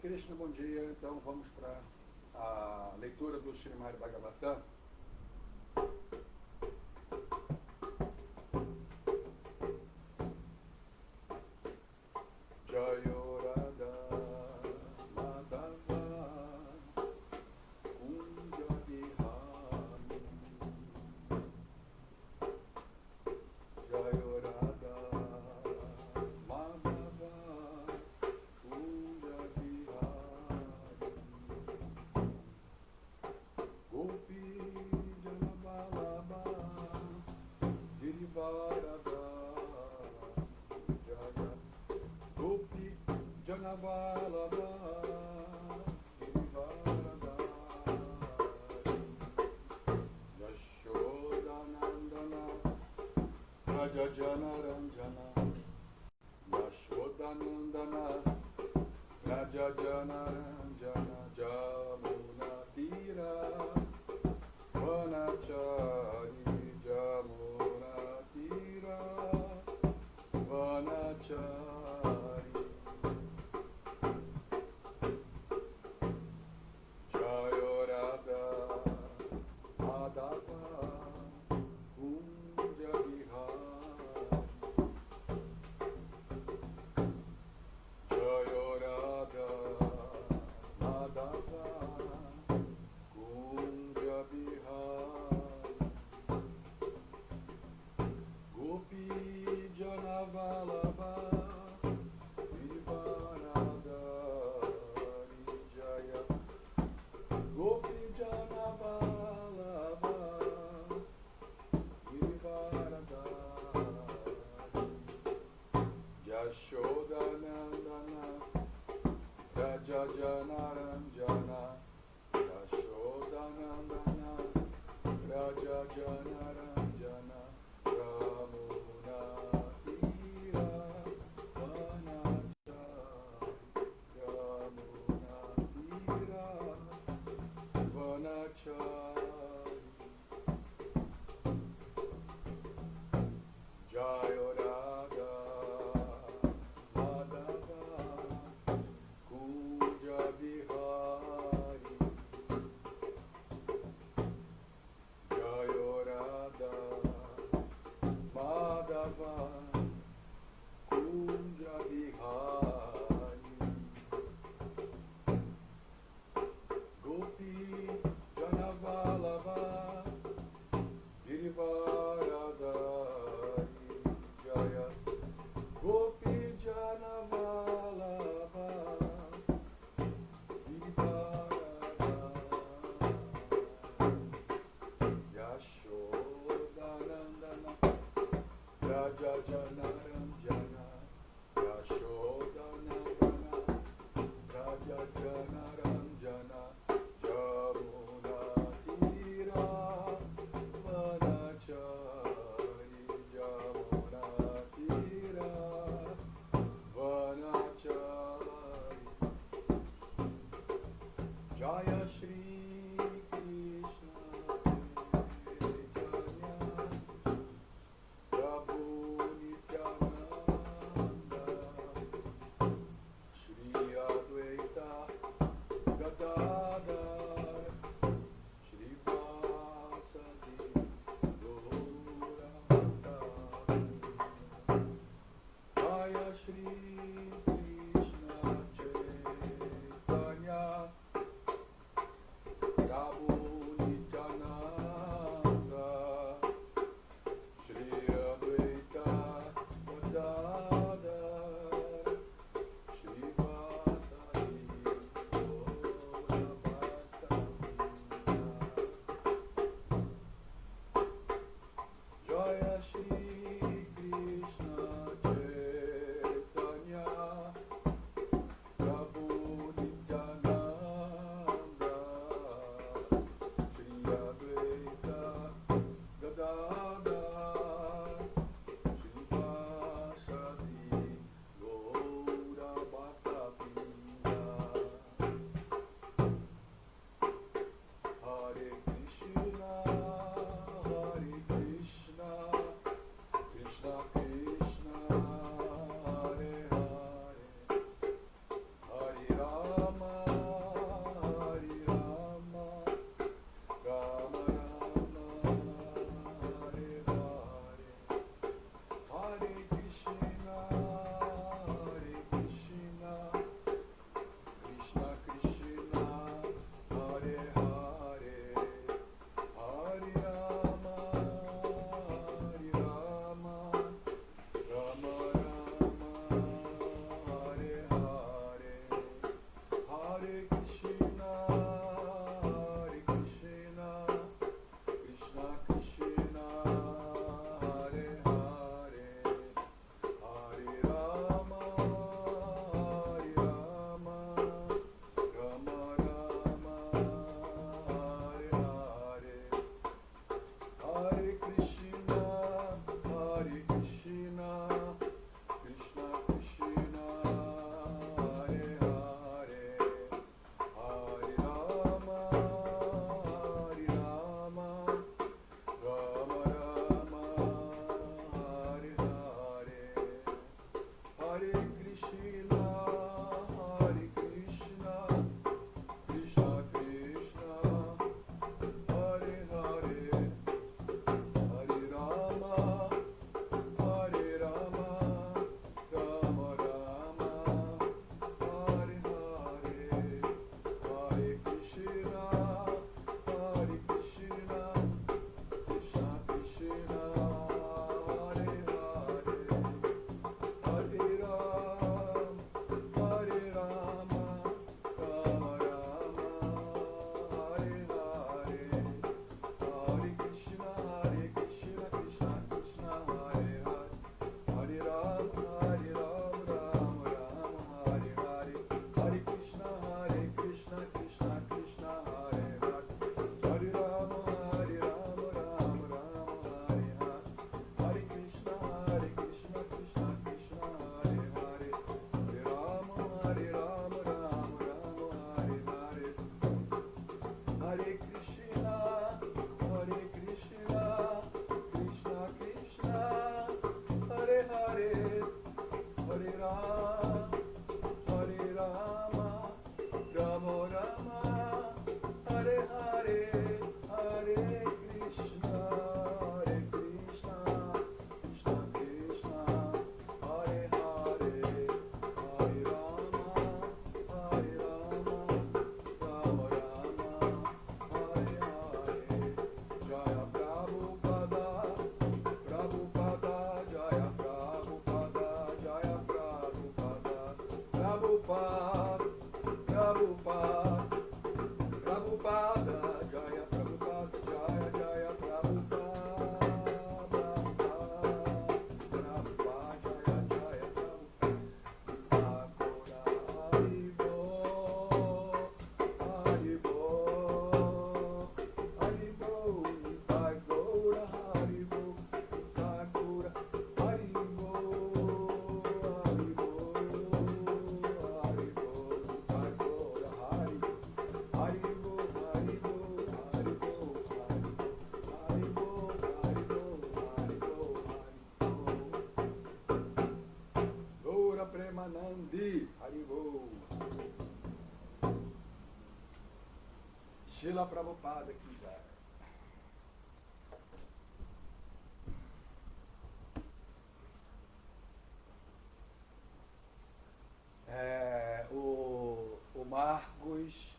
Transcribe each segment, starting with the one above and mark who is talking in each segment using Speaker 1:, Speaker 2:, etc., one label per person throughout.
Speaker 1: Krishna, bom dia. Então vamos para a leitura do Srimad Bhagavatam. Jayo Radha Madhava Kunja Bihari Jayo Radha Madhava Kunja Bihari Gopi Janabalaba Girivarada Jaya Gopi Janabalaba Girivarada Yashodanandana Raja Janaranjana Yashodanandana Raja Janaranjana Jamuna Tira Vanachari Jamuna Tira Vanachari Jayo Radha Madhava Kunja Bihari Jayo Radha Madhava Kunja Bihari Gopi Janavalabha Vivaradari Jaya Gopi Janavalabha Vivaradari Yashodanandana Raja Janaranjana Yashodanandana Raja Janaranjana Ramuna Tira Vanachari Ramuna Tira Vanachari Jayo Radha Madhava Kunja Bihari Jayo Radha Madhava Kunja Bihari Gopi Janavalabha Girivaradari Jaya Gopi Janavalabha Girivaradari Yashodanandana Raja Janaranjana Yashodanandana Raja Janaranjana Jamuna Tira Vanachari Jamuna Tira Vanachari Jaya Shri Krishna Chaitanya Prabhu Nityananda Shri Advaita Srila Prabhupada que já. O Marcos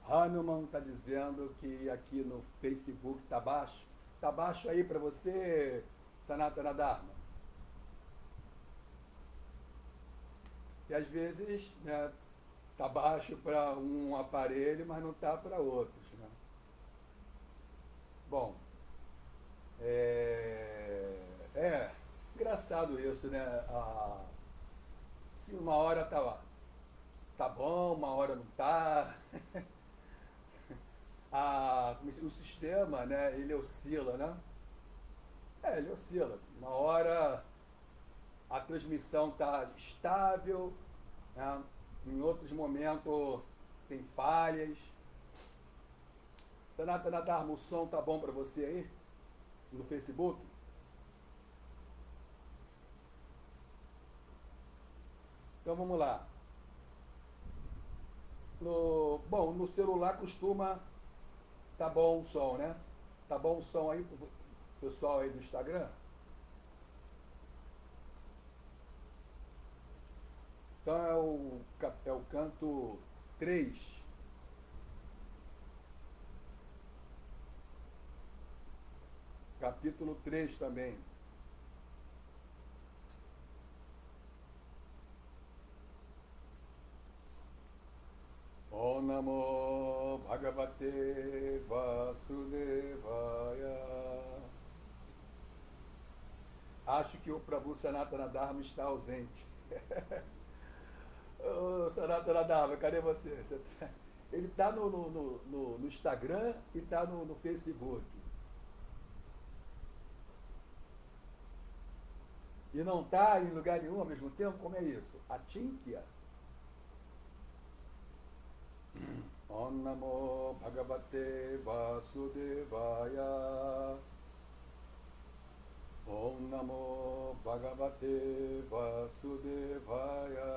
Speaker 1: Hanuman está dizendo que aqui no Facebook está baixo. Está baixo aí para você, Sanatana Dharma? E às vezes, né, tá baixo para um aparelho, mas não tá para outros, né? Bom, engraçado isso, né? Se uma hora tá bom, uma hora não tá. O sistema, né, ele oscila, né? Ele oscila. Uma hora a transmissão está estável, né? Em outros momentos tem falhas. Sanatana Dharma, o som tá bom para você aí? No Facebook? Então vamos lá. Bom, no celular costuma tá bom o som, né? Tá bom o som aí, pessoal aí do Instagram? Então é o canto 3. Capítulo 3 também. Om Namo Bhagavate Vasudevaya. Acho que o Prabhu Sanatana Dharma está ausente. Ô, Sanatana Dharma, cadê você? Ele está no Instagram e está no Facebook. E não está em lugar nenhum ao mesmo tempo? Como é isso? A Chinkia. Om Namo Bhagavate Vasudevaya. Om Namo Bhagavate Vasudevaya.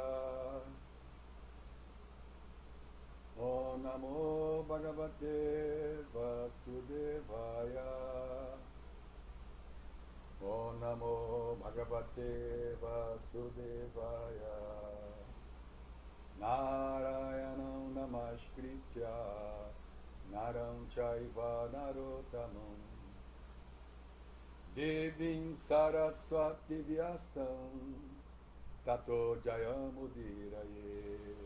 Speaker 1: Om Namo Bhagavate Vasudevaya. Om Namo Bhagavate Vasudevaya. Narayanam Namaskritya Naram Chaiva Narottamam Devim Saraswati Vyasam Tato Jayamudiraye.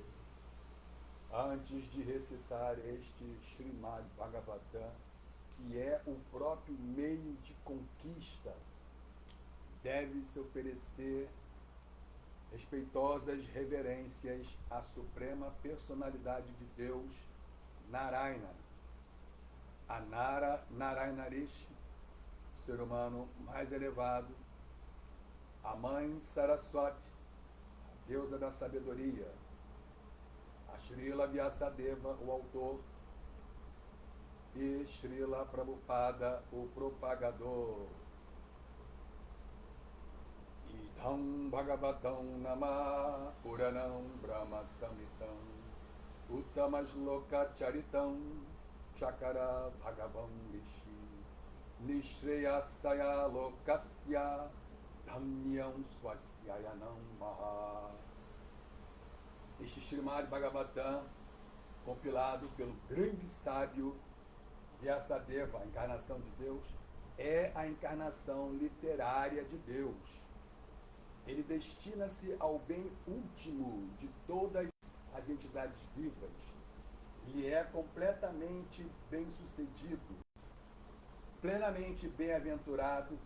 Speaker 1: Antes de recitar este Srimad Bhagavatam, que é o próprio meio de conquista, deve-se oferecer respeitosas reverências à suprema personalidade de Deus, Narayana, a Narayanarishi, ser humano mais elevado, a mãe Saraswati, a deusa da sabedoria, a Srila Vyasadeva, o autor, e Srila Prabhupada, o propagador. Idham Bhagavatam Nama Puranam Brahma Samitam Uttamasloka Charitam Chakara Bhagavam Rishi Nishreyasaya Lokasya Dhamyam Swastyayanam Maha. Este Srimad Bhagavatam, compilado pelo grande sábio Vyasadeva, a encarnação de Deus, é a encarnação literária de Deus. Ele destina-se ao bem último de todas as entidades vivas. Ele é completamente bem-sucedido, plenamente bem-aventurado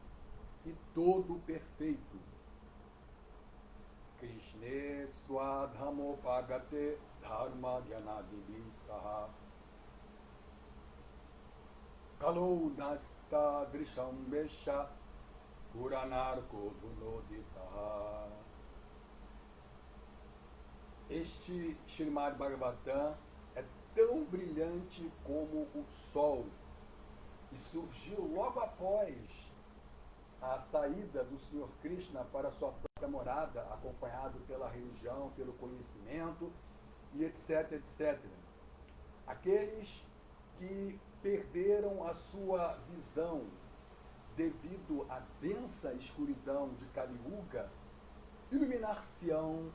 Speaker 1: e todo perfeito. Krishne Swadhamopagate Dharma Jnanadivi Saha Kalo Nasta Drisham Vesha Puranarko Dunodita. Este Srimad Bhagavatam é tão brilhante como o sol e surgiu logo após a saída do Senhor Krishna para sua própria morada, acompanhado pela religião, pelo conhecimento e etc, etc. Aqueles que perderam a sua visão devido à densa escuridão de Kali Yuga, iluminar-se-ão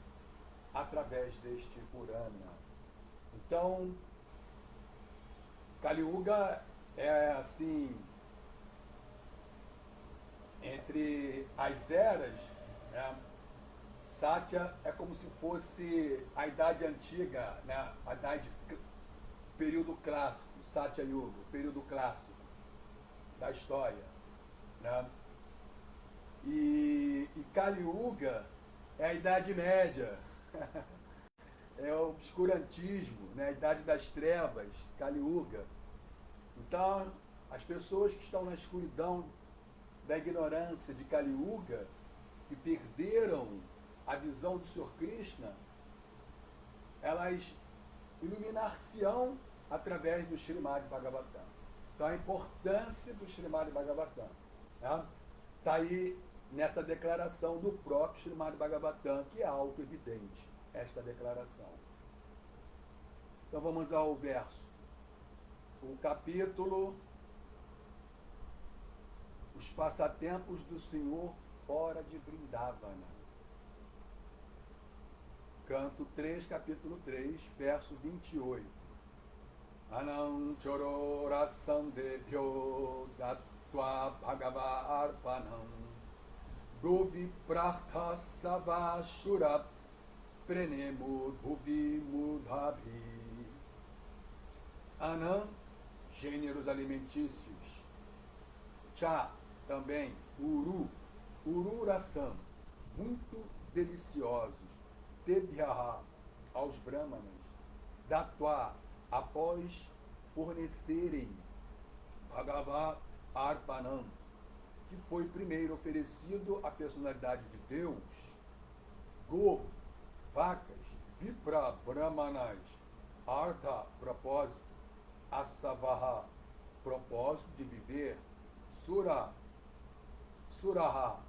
Speaker 1: através deste Purana. Então, Kali Yuga é assim, entre as eras, né, Satya é como se fosse a idade antiga, né, a idade, período clássico, Satya Yuga, período clássico da história, né? E Kali Yuga é a idade média, é o obscurantismo, né, a idade das trevas, Kali Yuga. Então, as pessoas que estão na escuridão da ignorância de Kali Yuga, que perderam a visão do Senhor Krishna, elas iluminar-se-ão através do Srimad Bhagavatam. Então, a importância do Srimad Bhagavatam, né, está aí nessa declaração do próprio Srimad Bhagavatam, que é auto-evidente, esta declaração. Então, vamos ao verso. O capítulo, os passatempos do Senhor fora de Vrindavana. Canto 3, capítulo 3, verso 28. Anam chororasam debhyo datva bhagava arpanam bhuvi prarthasava shura prenemo bhuvi mudhabhi. Anam, gêneros alimentícios. Cha, também. Uru, ururasam, muito deliciosos. Debhyaha, aos brahmanas. Datva, após fornecerem. Bhagava Arpanam, que foi primeiro oferecido à personalidade de Deus. Go, vacas. Vipra, brahmanas. Artha, propósito. Asavaha, propósito de viver. Sura, Suraha,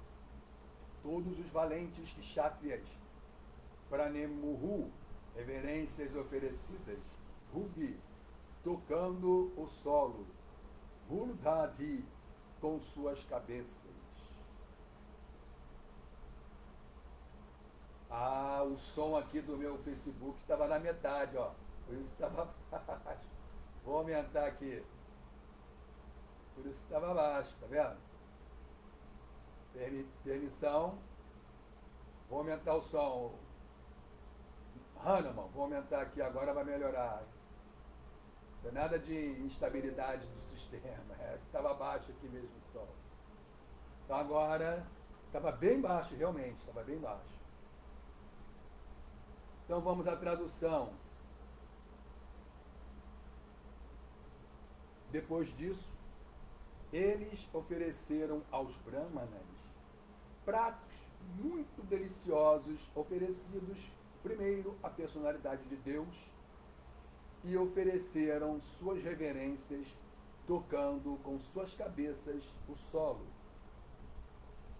Speaker 1: todos os valentes kshatriyas. Pranemuhu, reverências oferecidas. Rubi, tocando o solo. Huldhavi, com suas cabeças. Ah, o som aqui do meu Facebook estava na metade, ó. Por isso estava baixo. Vou aumentar aqui. Por isso estava baixo, tá vendo? Permissão. Vou aumentar o som. Hanuman, vou aumentar aqui agora, vai melhorar. Não é nada de instabilidade do sistema. Estava baixo aqui mesmo o som. Então agora estava bem baixo, realmente, estava bem baixo. Então vamos à tradução. Depois disso, eles ofereceram aos brahmanas pratos muito deliciosos, oferecidos primeiro à personalidade de Deus, e ofereceram suas reverências, tocando com suas cabeças o solo.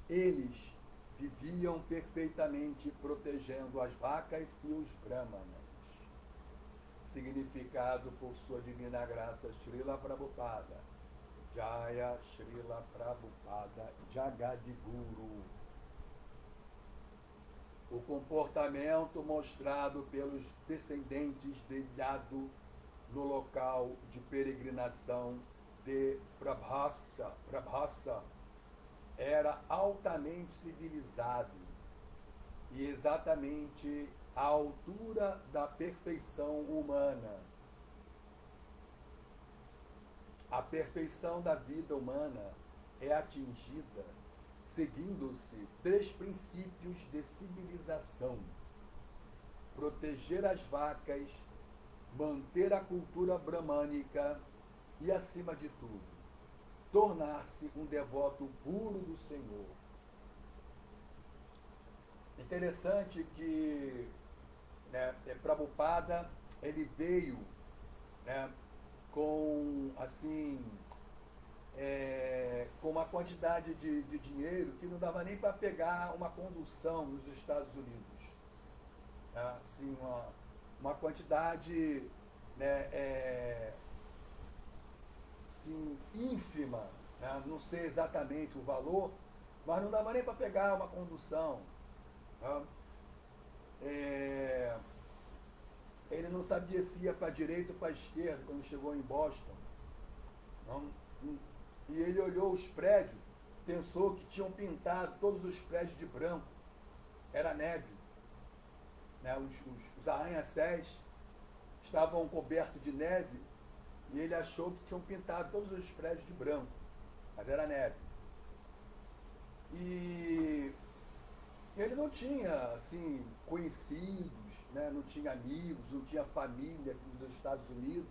Speaker 1: Eles viviam perfeitamente protegendo as vacas e os brahmanas. Significado por sua divina graça, Srila Prabhupada. Jaya Srila Prabhupada Jagadguru. O comportamento mostrado pelos descendentes de Yadu no local de peregrinação de Prabhasa era altamente civilizado e exatamente à altura da perfeição humana. A perfeição da vida humana é atingida seguindo-se 3 princípios de civilização: proteger as vacas, manter a cultura bramânica e, acima de tudo, tornar-se um devoto puro do Senhor. Interessante que, né, Prabhupada, ele veio, né, com assim, com uma quantidade de dinheiro que não dava nem para pegar uma condução nos Estados Unidos. Assim, uma quantidade, né, assim, ínfima, né? Não sei exatamente o valor, mas não dava nem para pegar uma condução. Né? É, ele não sabia se ia para a direita ou para a esquerda quando chegou em Boston. Não? E ele olhou os prédios, pensou que tinham pintado todos os prédios de branco. Era neve. Né? Os arranha-céus estavam cobertos de neve e ele achou que tinham pintado todos os prédios de branco, mas era neve. E ele não tinha, assim, conhecidos, né? Não tinha amigos, não tinha família aqui nos Estados Unidos.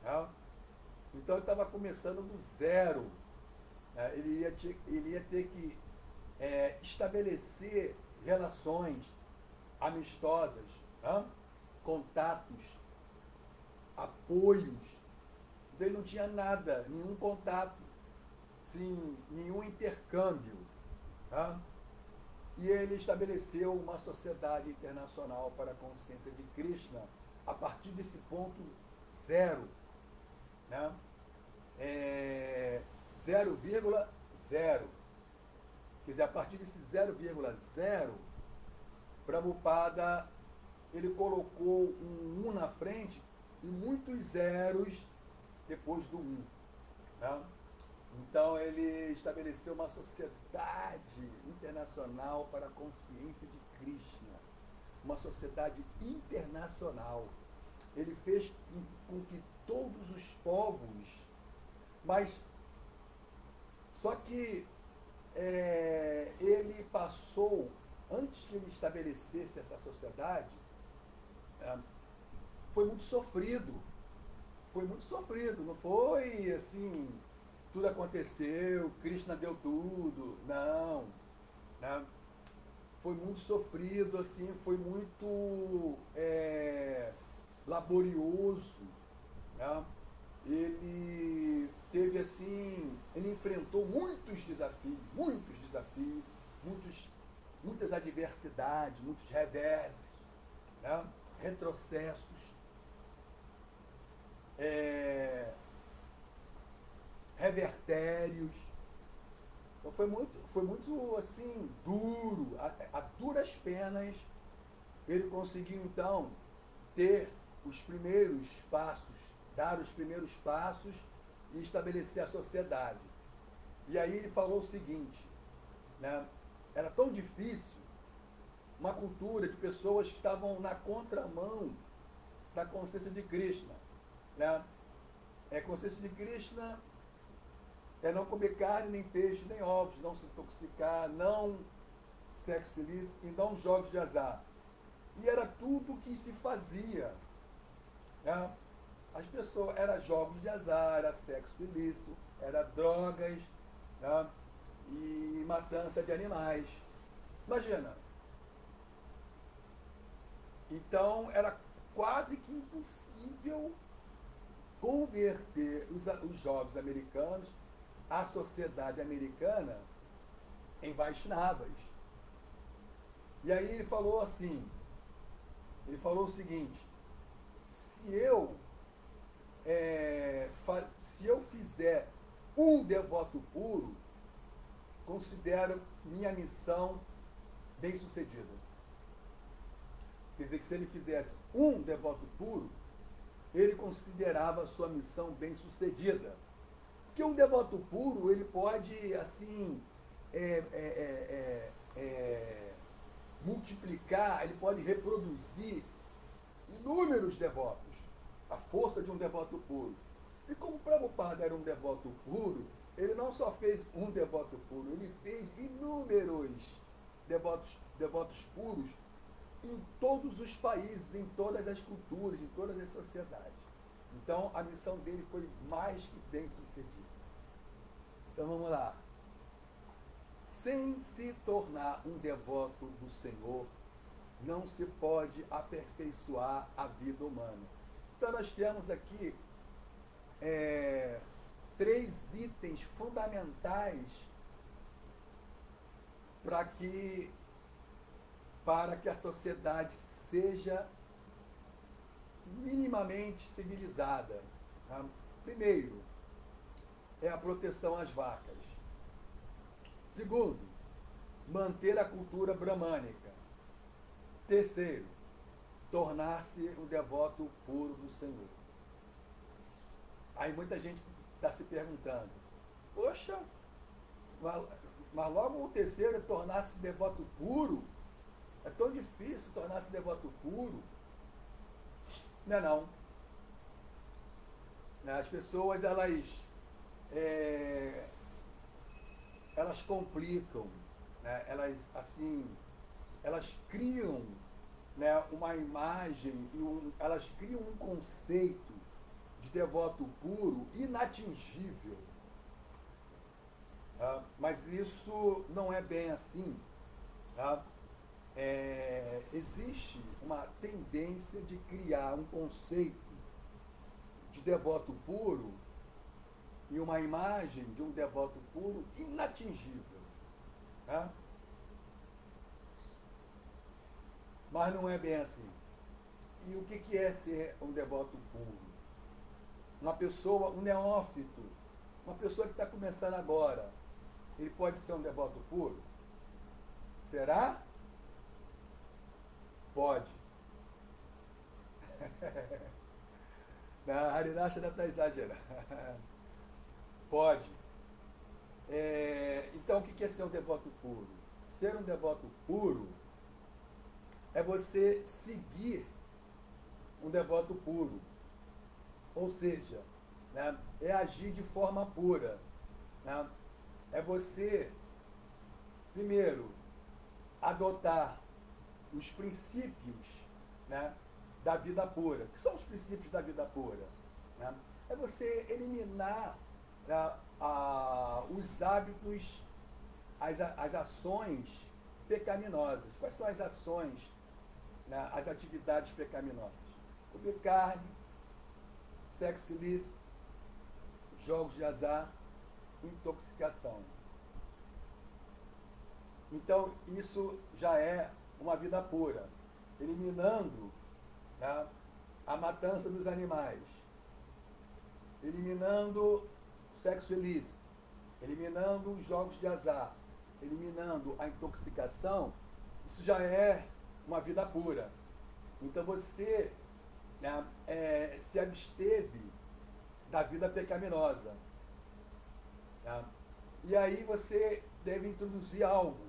Speaker 1: Né? Então ele estava começando do zero. Né? Ele ia ter que estabelecer relações amistosas, né? Contatos, apoios. Ele não tinha nada, nenhum contato, sim, nenhum intercâmbio. Tá? E ele estabeleceu uma sociedade internacional para a consciência de Krishna a partir desse ponto zero. Né? 0,0. Quer dizer, a partir desse 0,0, Prabhupada ele colocou um 1 na frente e muitos zeros depois do 1. Né? Então ele estabeleceu uma sociedade internacional para a consciência de Krishna, uma sociedade internacional. Ele fez com que todos os povos, mas só que ele passou, antes que ele estabelecesse essa sociedade, foi muito sofrido. Foi muito sofrido, não foi assim, tudo aconteceu, Krishna deu tudo, não. Né? Foi muito sofrido, assim, foi muito laborioso. Né? Ele teve assim, ele enfrentou muitos desafios, muitas adversidades, muitos reverses, né? Retrocessos, revertérios. Então foi muito assim, duro, a duras penas ele conseguiu então ter os primeiros passos, dar os primeiros passos e estabelecer a sociedade. E aí ele falou o seguinte, né? Era tão difícil, uma cultura de pessoas que estavam na contramão da consciência de Krishna. Né? Consciência de Krishna é não comer carne, nem peixe, nem ovos, não se intoxicar, não sexo ilícito e não jogos de azar. E era tudo o que se fazia. Né? As pessoas, era jogos de azar, era sexo ilícito, era drogas, né? E matança de animais. Imagina. Então era quase que impossível converter os jovens americanos, a sociedade americana, em Vaishnavas. E aí ele falou assim, ele falou o seguinte, se eu fizer um devoto puro, considero minha missão bem-sucedida. Quer dizer que se ele fizesse um devoto puro, ele considerava a sua missão bem-sucedida. Porque um devoto puro, ele pode, assim, multiplicar, ele pode reproduzir inúmeros devotos. A força de um devoto puro. E como Prabhupada era um devoto puro, ele não só fez um devoto puro, ele fez inúmeros devotos puros em todos os países, em todas as culturas, em todas as sociedades. Então, a missão dele foi mais que bem sucedida. Então, vamos lá. Sem se tornar um devoto do Senhor, não se pode aperfeiçoar a vida humana. Então, nós temos aqui 3 itens fundamentais para que a sociedade seja minimamente civilizada. Tá? Primeiro, é a proteção às vacas. Segundo, manter a cultura bramânica. Terceiro, tornar-se um devoto puro do Senhor. Aí muita gente está se perguntando, poxa, mas logo o terceiro é tornar-se devoto puro? É tão difícil tornar-se devoto puro? Não é não. As pessoas, elas complicam, né? Elas criam, né, uma imagem elas criam um conceito de devoto puro inatingível. Tá? Mas isso não é bem assim. Tá? Existe uma tendência de criar um conceito de devoto puro e uma imagem de um devoto puro inatingível. Tá? Mas não é bem assim. E o que é ser um devoto puro? Uma pessoa, um neófito, uma pessoa que está começando agora, ele pode ser um devoto puro? Será? Pode. Na Harinasha está exagerando. Pode. Então, o que é ser um devoto puro? Ser um devoto puro é você seguir um devoto puro. Ou seja, né, é agir de forma pura. Né? É você, primeiro, adotar os princípios, né, da vida pura. O que são os princípios da vida pura? Né? É você eliminar, né, os hábitos, as ações pecaminosas. Quais são as ações, né, as atividades pecaminosas? Comer carne, sexo ilícito, jogos de azar, intoxicação. Então, isso já é uma vida pura, eliminando, né, a matança dos animais, eliminando sexo ilícito, eliminando os jogos de azar, eliminando a intoxicação. Isso já é uma vida pura. Então você, né, se absteve da vida pecaminosa. Tá? E aí você deve introduzir algo.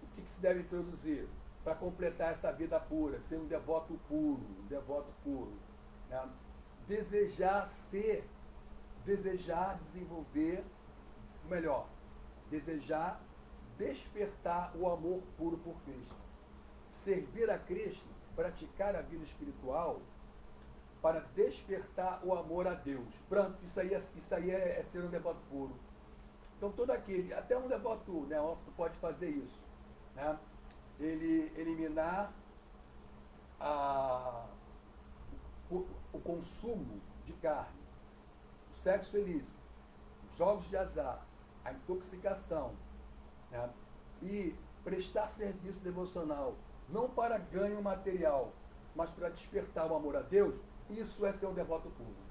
Speaker 1: O que se deve introduzir? Para completar essa vida pura, ser um devoto puro, né? Desejar desenvolver, melhor, desejar despertar o amor puro por Cristo. Servir a Cristo, praticar a vida espiritual para despertar o amor a Deus. Pronto, isso aí é ser um devoto puro. Então todo aquele, até um devoto neófito pode fazer isso. Né? Ele eliminar o consumo de carne, o sexo ilícito, os jogos de azar, a intoxicação, né? E prestar serviço devocional, não para ganho material, mas para despertar o amor a Deus. Isso é ser um devoto puro.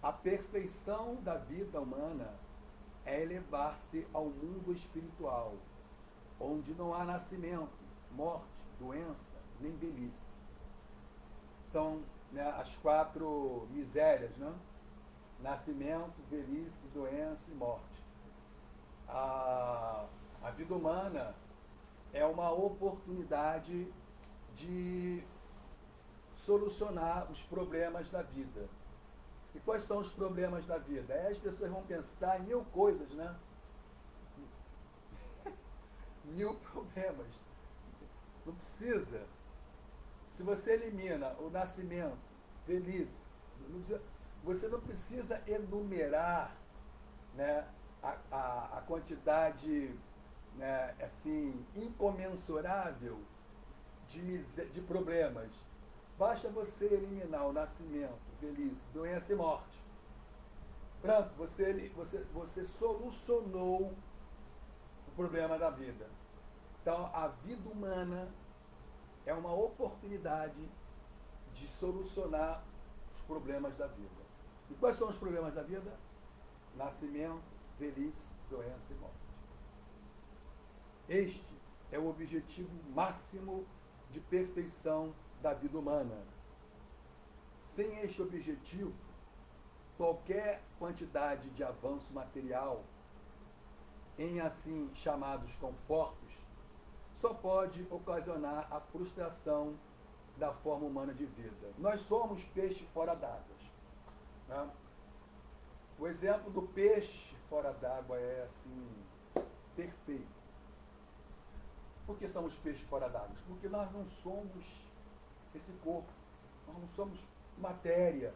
Speaker 1: A perfeição da vida humana é elevar-se ao mundo espiritual, onde não há nascimento, morte, doença, nem velhice. São, né, as 4 misérias, né? Nascimento, velhice, doença e morte. A vida humana é uma oportunidade de solucionar os problemas da vida. E quais são os problemas da vida? As pessoas vão pensar em 1000 coisas, né? 1000 problemas. Não precisa. Se você elimina o nascimento, velhice, você não precisa enumerar, né, a quantidade, né, assim, incomensurável de problemas. Basta você eliminar o nascimento, velhice, doença e morte. Pronto, você solucionou o problema da vida. Então, a vida humana é uma oportunidade de solucionar os problemas da vida. E quais são os problemas da vida? Nascimento, velhice, doença e morte. Este é o objetivo máximo de perfeição da vida humana. Sem este objetivo, qualquer quantidade de avanço material em assim chamados confortos só pode ocasionar a frustração da forma humana de vida. Nós somos peixe fora d'água. Né? O exemplo do peixe fora d'água é assim perfeito. Por que somos peixes fora d'água? Porque nós não somos esse corpo, nós não somos matéria,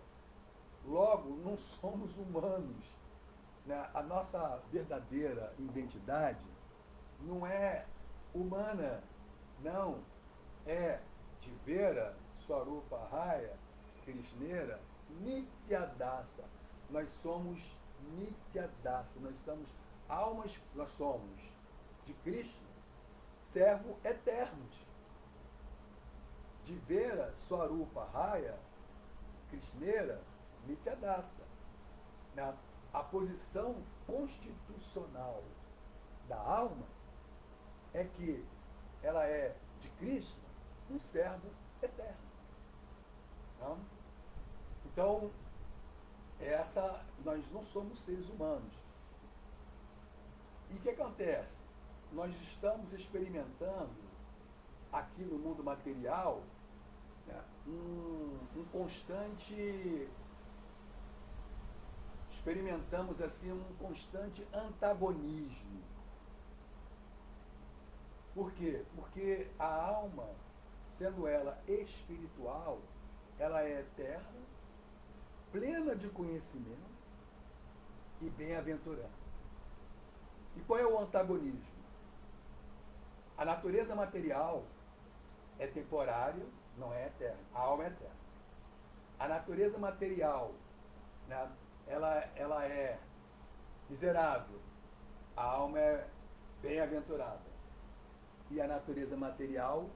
Speaker 1: logo não somos humanos. Né? A nossa verdadeira identidade não é humana, não, é Tivera, Swarupa Raya, Krishneira, Nityadasa. Nós somos Nityadasa, nós somos almas, nós somos de Krishna, servo eternos. Tivera, Swarupa Raya, Krishneira, Nityadasa. A posição constitucional da alma é que ela é de Krishna um servo eterno. Não? Então, nós não somos seres humanos. E o que acontece? Nós estamos experimentando aqui no mundo material, né, um constante, experimentamos assim um constante antagonismo. Por quê? Porque a alma, sendo ela espiritual, ela é eterna, plena de conhecimento e bem-aventurança. E qual é o antagonismo? A natureza material é temporária, não é eterna. A alma é eterna. A natureza material, né, ela é miserável. A alma é bem-aventurada. E a natureza material,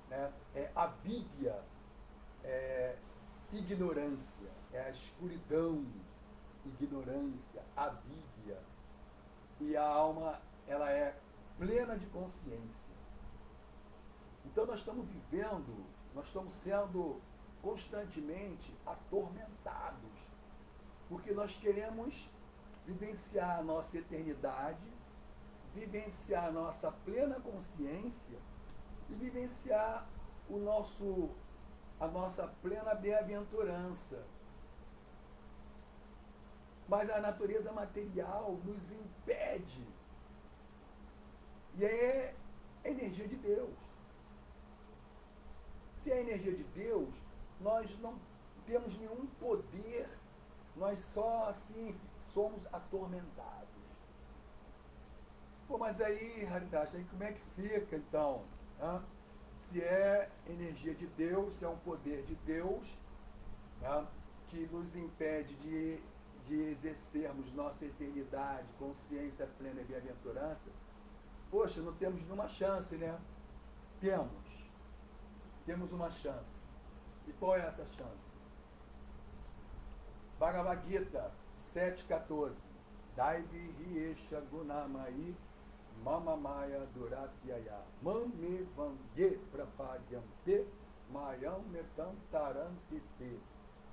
Speaker 1: né, é avidya, é ignorância, é a escuridão, ignorância, avidya. E a alma, ela é plena de consciência. Então nós estamos vivendo, nós estamos sendo constantemente atormentados, porque nós queremos vivenciar a nossa eternidade, vivenciar a nossa plena consciência e vivenciar a nossa plena bem-aventurança. Mas a natureza material nos impede. E é a energia de Deus. Se é a energia de Deus, nós não temos nenhum poder, nós só assim somos atormentados. Pô, mas aí, raridade, aí como é que fica então? Hein? Se é energia de Deus, se é um poder de Deus, hein, que nos impede de exercermos nossa eternidade, consciência plena e bem-aventurança, poxa, não temos nenhuma chance, né? Temos uma chance. E qual é essa chance? Bhagavad Gita 7.14. Daivi Riesha Gunamai Mamamaya Duratyaya Mame Vangye Prapadyante Mayam Metam Tarantite.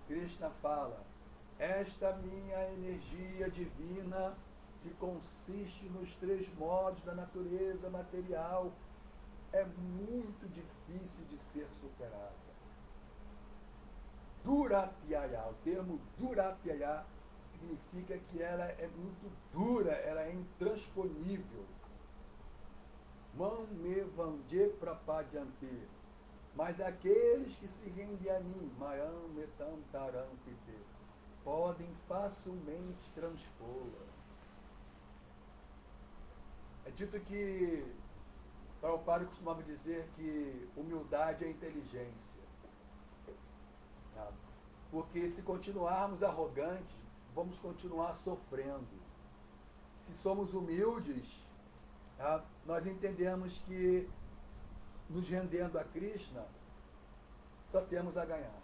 Speaker 1: Krishna fala: esta minha energia divina, que consiste nos três modos da natureza material, é muito difícil de ser superada. Duratyaya, o termo Duratyaya significa que ela é muito dura, ela é intransponível. Mame Vangye Prapadyante. Mas aqueles que se rendem a mim, Mayam Metam Tarantite, podem facilmente transpô-la. É dito que Prabhupada costumava dizer que humildade é inteligência. Porque se continuarmos arrogantes, vamos continuar sofrendo. Se somos humildes, nós entendemos que nos rendendo a Krishna, só temos a ganhar.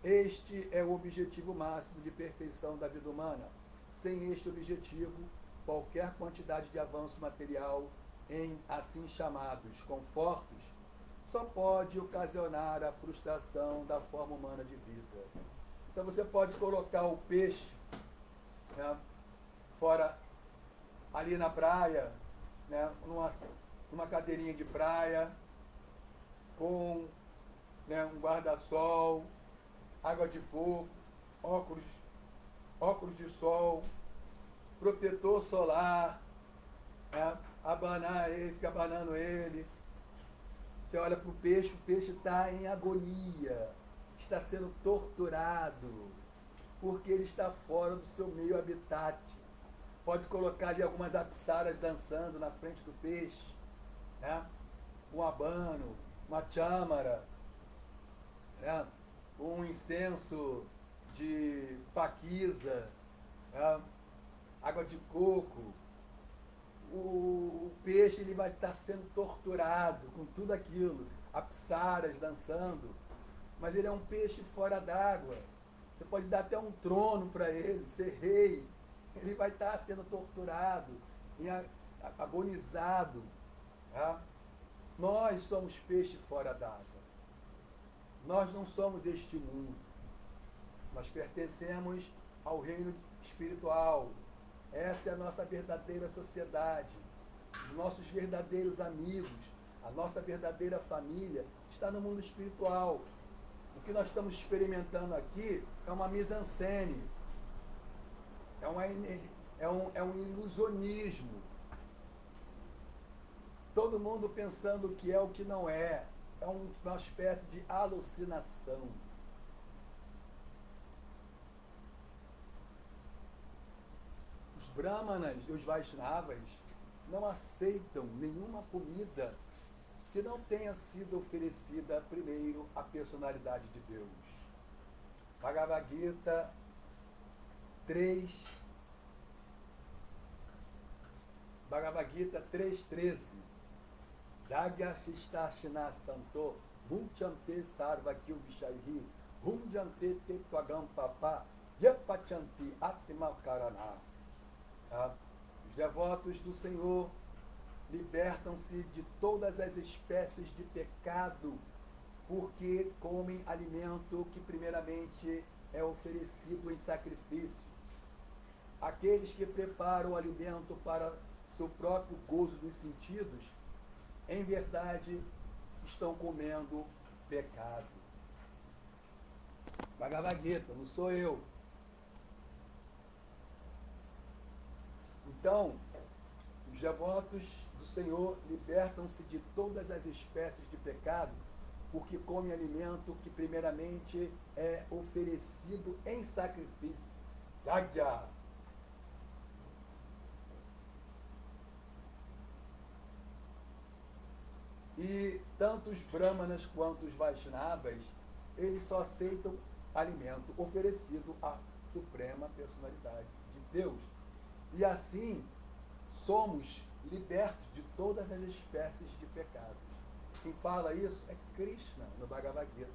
Speaker 1: Este é o objetivo máximo de perfeição da vida humana. Sem este objetivo, qualquer quantidade de avanço material em assim chamados confortos só pode ocasionar a frustração da forma humana de vida. Então você pode colocar o peixe, né, fora, ali na praia, né, numa cadeirinha de praia, com, né, um guarda-sol, água de coco, óculos de sol, protetor solar, né, abanar ele, fica abanando ele. Você olha para o peixe está em agonia, está sendo torturado, porque ele está fora do seu meio habitat. Pode colocar ali algumas apsaras dançando na frente do peixe, né? Um abano, uma châmara, né? Um incenso de paquisa, né? Água de coco. O peixe ele vai estar sendo torturado com tudo aquilo, apsaras dançando, mas ele é um peixe fora d'água. Você pode dar até um trono para ele, ser rei, ele vai estar sendo torturado, agonizado. Tá? Nós somos peixe fora d'água. Nós não somos deste mundo. Nós pertencemos ao reino espiritual. Essa é a nossa verdadeira sociedade. Os nossos verdadeiros amigos, a nossa verdadeira família está no mundo espiritual. O que nós estamos experimentando aqui é uma mise-en-scène, é um ilusionismo. Todo mundo pensando o que é o que não é. É uma espécie de alucinação. Os brahmanas e os vaishnavas não aceitam nenhuma comida que não tenha sido oferecida primeiro à personalidade de Deus. Bhagavad Gita 3, Bhagavad Gita 3.13. Dagya Shistashina Santo Munchante Sarvakil Vishayhi Hunjante Tetvagam Papa Yapachanti Atma Karana. Os devotos do Senhor libertam-se de todas as espécies de pecado porque comem alimento que primeiramente é oferecido em sacrifício. Aqueles que preparam o alimento para seu próprio gozo dos sentidos, em verdade, estão comendo pecado. Bhagavad Gita, não sou eu. Então, os devotos do Senhor libertam-se de todas as espécies de pecado, porque comem alimento que primeiramente é oferecido em sacrifício. Yagya. E tanto os brahmanas quanto os vaishnavas, eles só aceitam alimento oferecido à suprema personalidade de Deus. E assim, somos libertos de todas as espécies de pecados. Quem fala isso é Krishna, no Bhagavad Gita.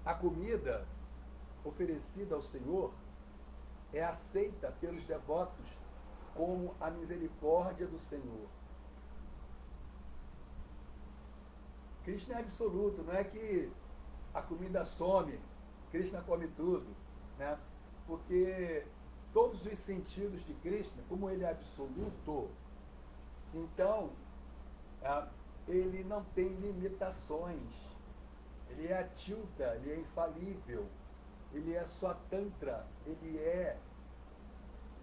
Speaker 1: A comida oferecida ao Senhor é aceita pelos devotos como a misericórdia do Senhor. Krishna é absoluto, não é que a comida some, Krishna come tudo, né? Porque todos os sentidos de Krishna, como ele é absoluto, então ele não tem limitações, ele é atilta, ele é infalível, ele é Swatantra, ele é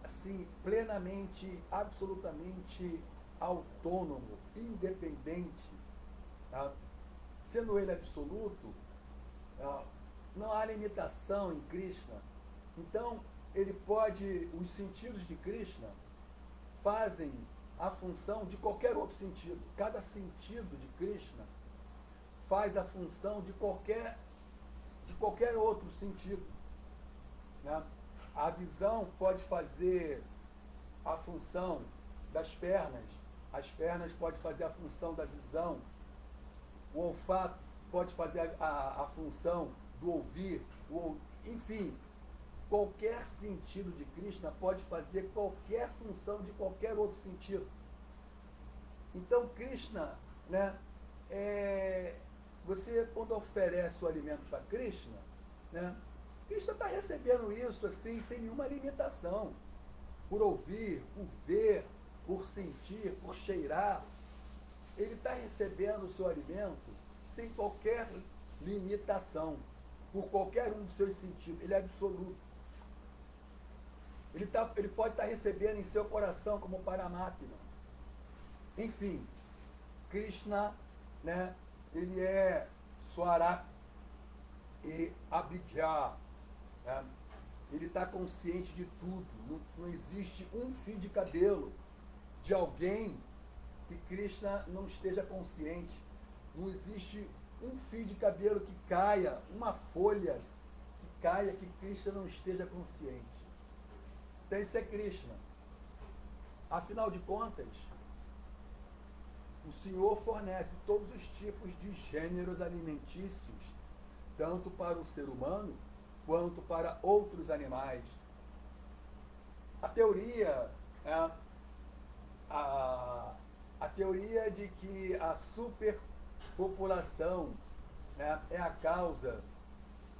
Speaker 1: assim, plenamente, absolutamente autônomo, independente. Tá? Sendo ele absoluto, não há limitação em Krishna. Então, ele pode, os sentidos de Krishna fazem a função de qualquer outro sentido. Cada sentido de Krishna faz a função de qualquer outro sentido. Né? A visão pode fazer a função das pernas, as pernas podem fazer a função da visão, o olfato pode fazer a função do ouvir, enfim, qualquer sentido de Krishna pode fazer qualquer função de qualquer outro sentido. Então, Krishna, né, você quando oferece o alimento para Krishna, né, Krishna está recebendo isso assim, sem nenhuma limitação. Por ouvir, por ver, por sentir, por cheirar. Ele está recebendo o seu alimento sem qualquer limitação, por qualquer um dos seus sentidos. Ele é absoluto. Ele pode estar recebendo em seu coração como Paramatma. Enfim, Krishna, né, ele é Swarak e Abhidya. Né? Ele está consciente de tudo. Não existe um fio de cabelo de alguém que Krishna não esteja consciente. Não existe um fio de cabelo que caia, uma folha que caia que Krishna não esteja consciente. Então isso é Krishna. Afinal de contas, o Senhor fornece todos os tipos de gêneros alimentícios, tanto para o ser humano quanto para outros animais. A teoria, a teoria de que a superpopulação, né, é a causa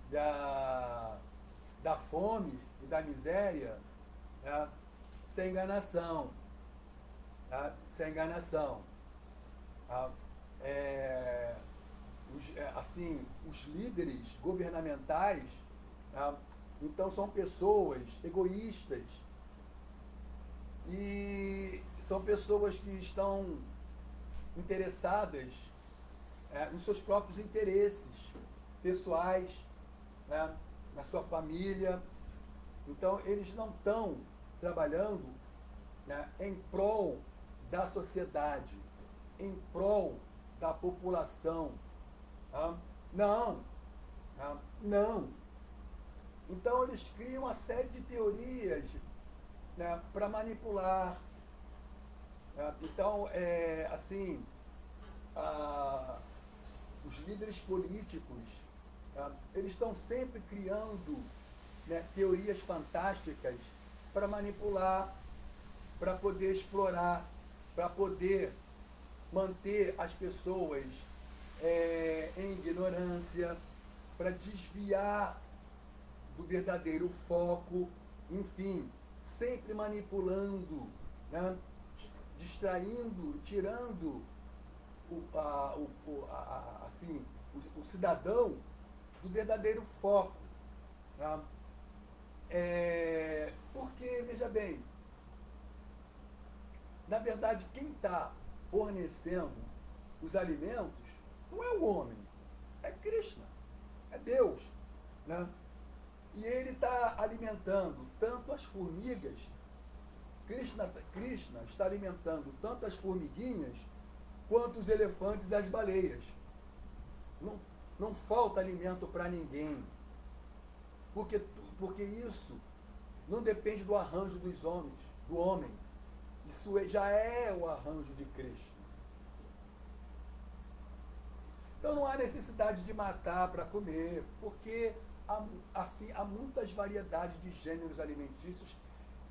Speaker 1: da fome e da miséria, né, sem enganação. Tá? Sem enganação. Tá? Os líderes governamentais, tá? Então são pessoas egoístas e são pessoas que estão interessadas nos seus próprios interesses pessoais, né, na sua família. Então eles não estão trabalhando, né, em prol da sociedade, em prol da população. Não. Então eles criam uma série de teorias, né, para manipular. Então, os líderes políticos, eles estão sempre criando, né, teorias fantásticas para manipular, para poder explorar, para poder manter as pessoas em ignorância, para desviar do verdadeiro foco, enfim, sempre manipulando, né, distraindo, tirando o cidadão do verdadeiro foco. Tá? Porque, veja bem, na verdade, quem está fornecendo os alimentos não é o homem, é Krishna, é Deus. Né? E ele está alimentando tanto as formigas, Krishna está alimentando tanto as formiguinhas quanto os elefantes e as baleias. Não falta alimento para ninguém, porque isso não depende do arranjo dos homens, do homem. Isso já é o arranjo de Krishna. Então não há necessidade de matar para comer, porque há muitas variedades de gêneros alimentícios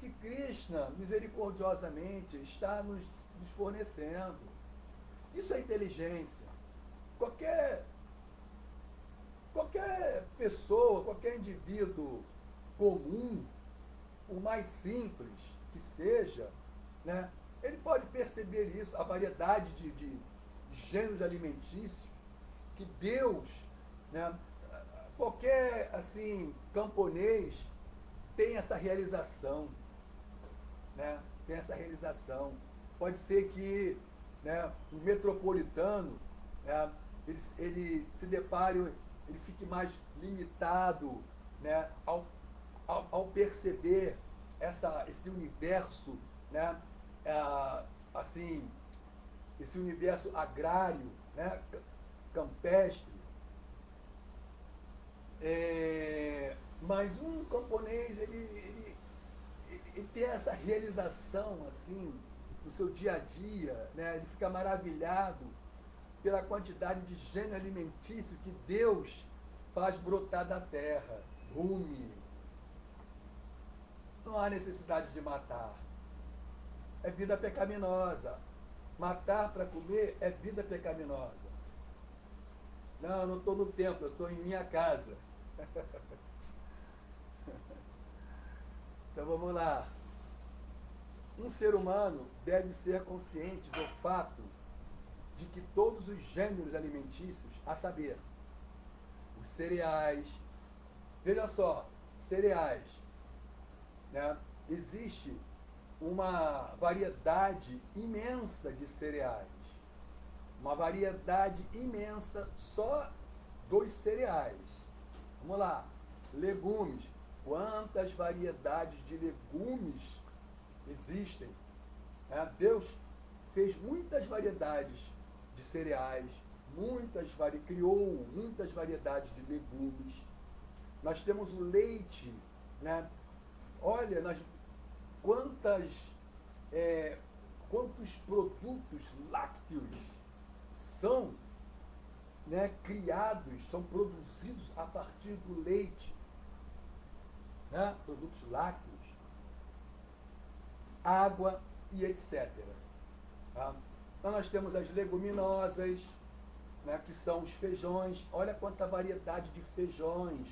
Speaker 1: que Krishna, misericordiosamente, está nos fornecendo. Isso é inteligência. Qualquer pessoa, qualquer indivíduo comum, o mais simples que seja, né, ele pode perceber isso, a variedade de gêneros alimentícios que Deus, né, qualquer camponês tem essa realização, né, tem essa realização. Pode ser que, né, o metropolitano, né, ele se depare, ele fique mais limitado, né, ao perceber esse universo, né, assim, esse universo agrário, né, campestre. Mas um camponês, ele tem essa realização, assim, no seu dia a dia, né? Ele fica maravilhado pela quantidade de gênero alimentício que Deus faz brotar da terra. Rume. Não há necessidade de matar. É vida pecaminosa. Matar para comer é vida pecaminosa. Não, eu não estou no templo, eu estou em minha casa. Então vamos lá. Um ser humano deve ser consciente do fato de que todos os gêneros alimentícios, a saber, os cereais, veja só, cereais, né? Existe uma variedade imensa de cereais, uma variedade imensa só dos cereais. Vamos lá, legumes, quantas variedades de legumes existem? Né? Deus fez muitas variedades de cereais, criou muitas variedades de legumes. Nós temos o leite, né? Olha, quantos produtos lácteos são, né, criados, são produzidos a partir do leite, né? Produtos lácteos, água e etc. Tá? Então nós temos as leguminosas, né, que são os feijões. Olha quanta variedade de feijões,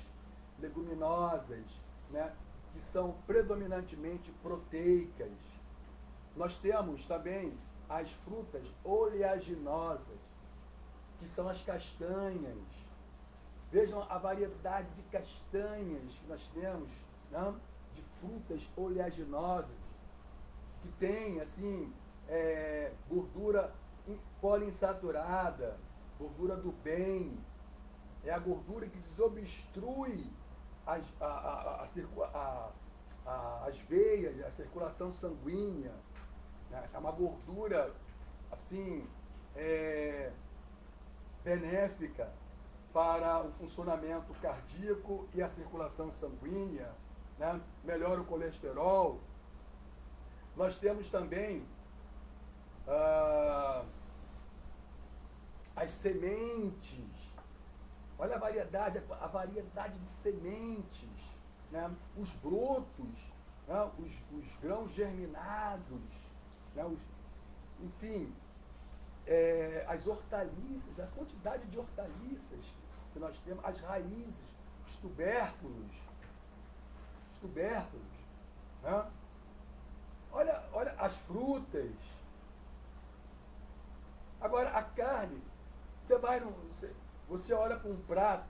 Speaker 1: leguminosas, né, que são predominantemente proteicas. Nós temos também as frutas oleaginosas, que são as castanhas. Vejam a variedade de castanhas que nós temos, né, de frutas oleaginosas, que tem, assim, gordura poliinsaturada, gordura do bem. É a gordura que desobstrui as veias, a circulação sanguínea. Né? É uma gordura, assim, benéfica para o funcionamento cardíaco e a circulação sanguínea, né? Melhora o colesterol. Nós temos também as sementes. Olha a variedade de sementes, né? Os brotos, né? Os grãos germinados, né? Enfim, as hortaliças, a quantidade de hortaliças que nós temos, as raízes, os tubérculos, né? Olha as frutas. Agora, a carne, você olha para um prato,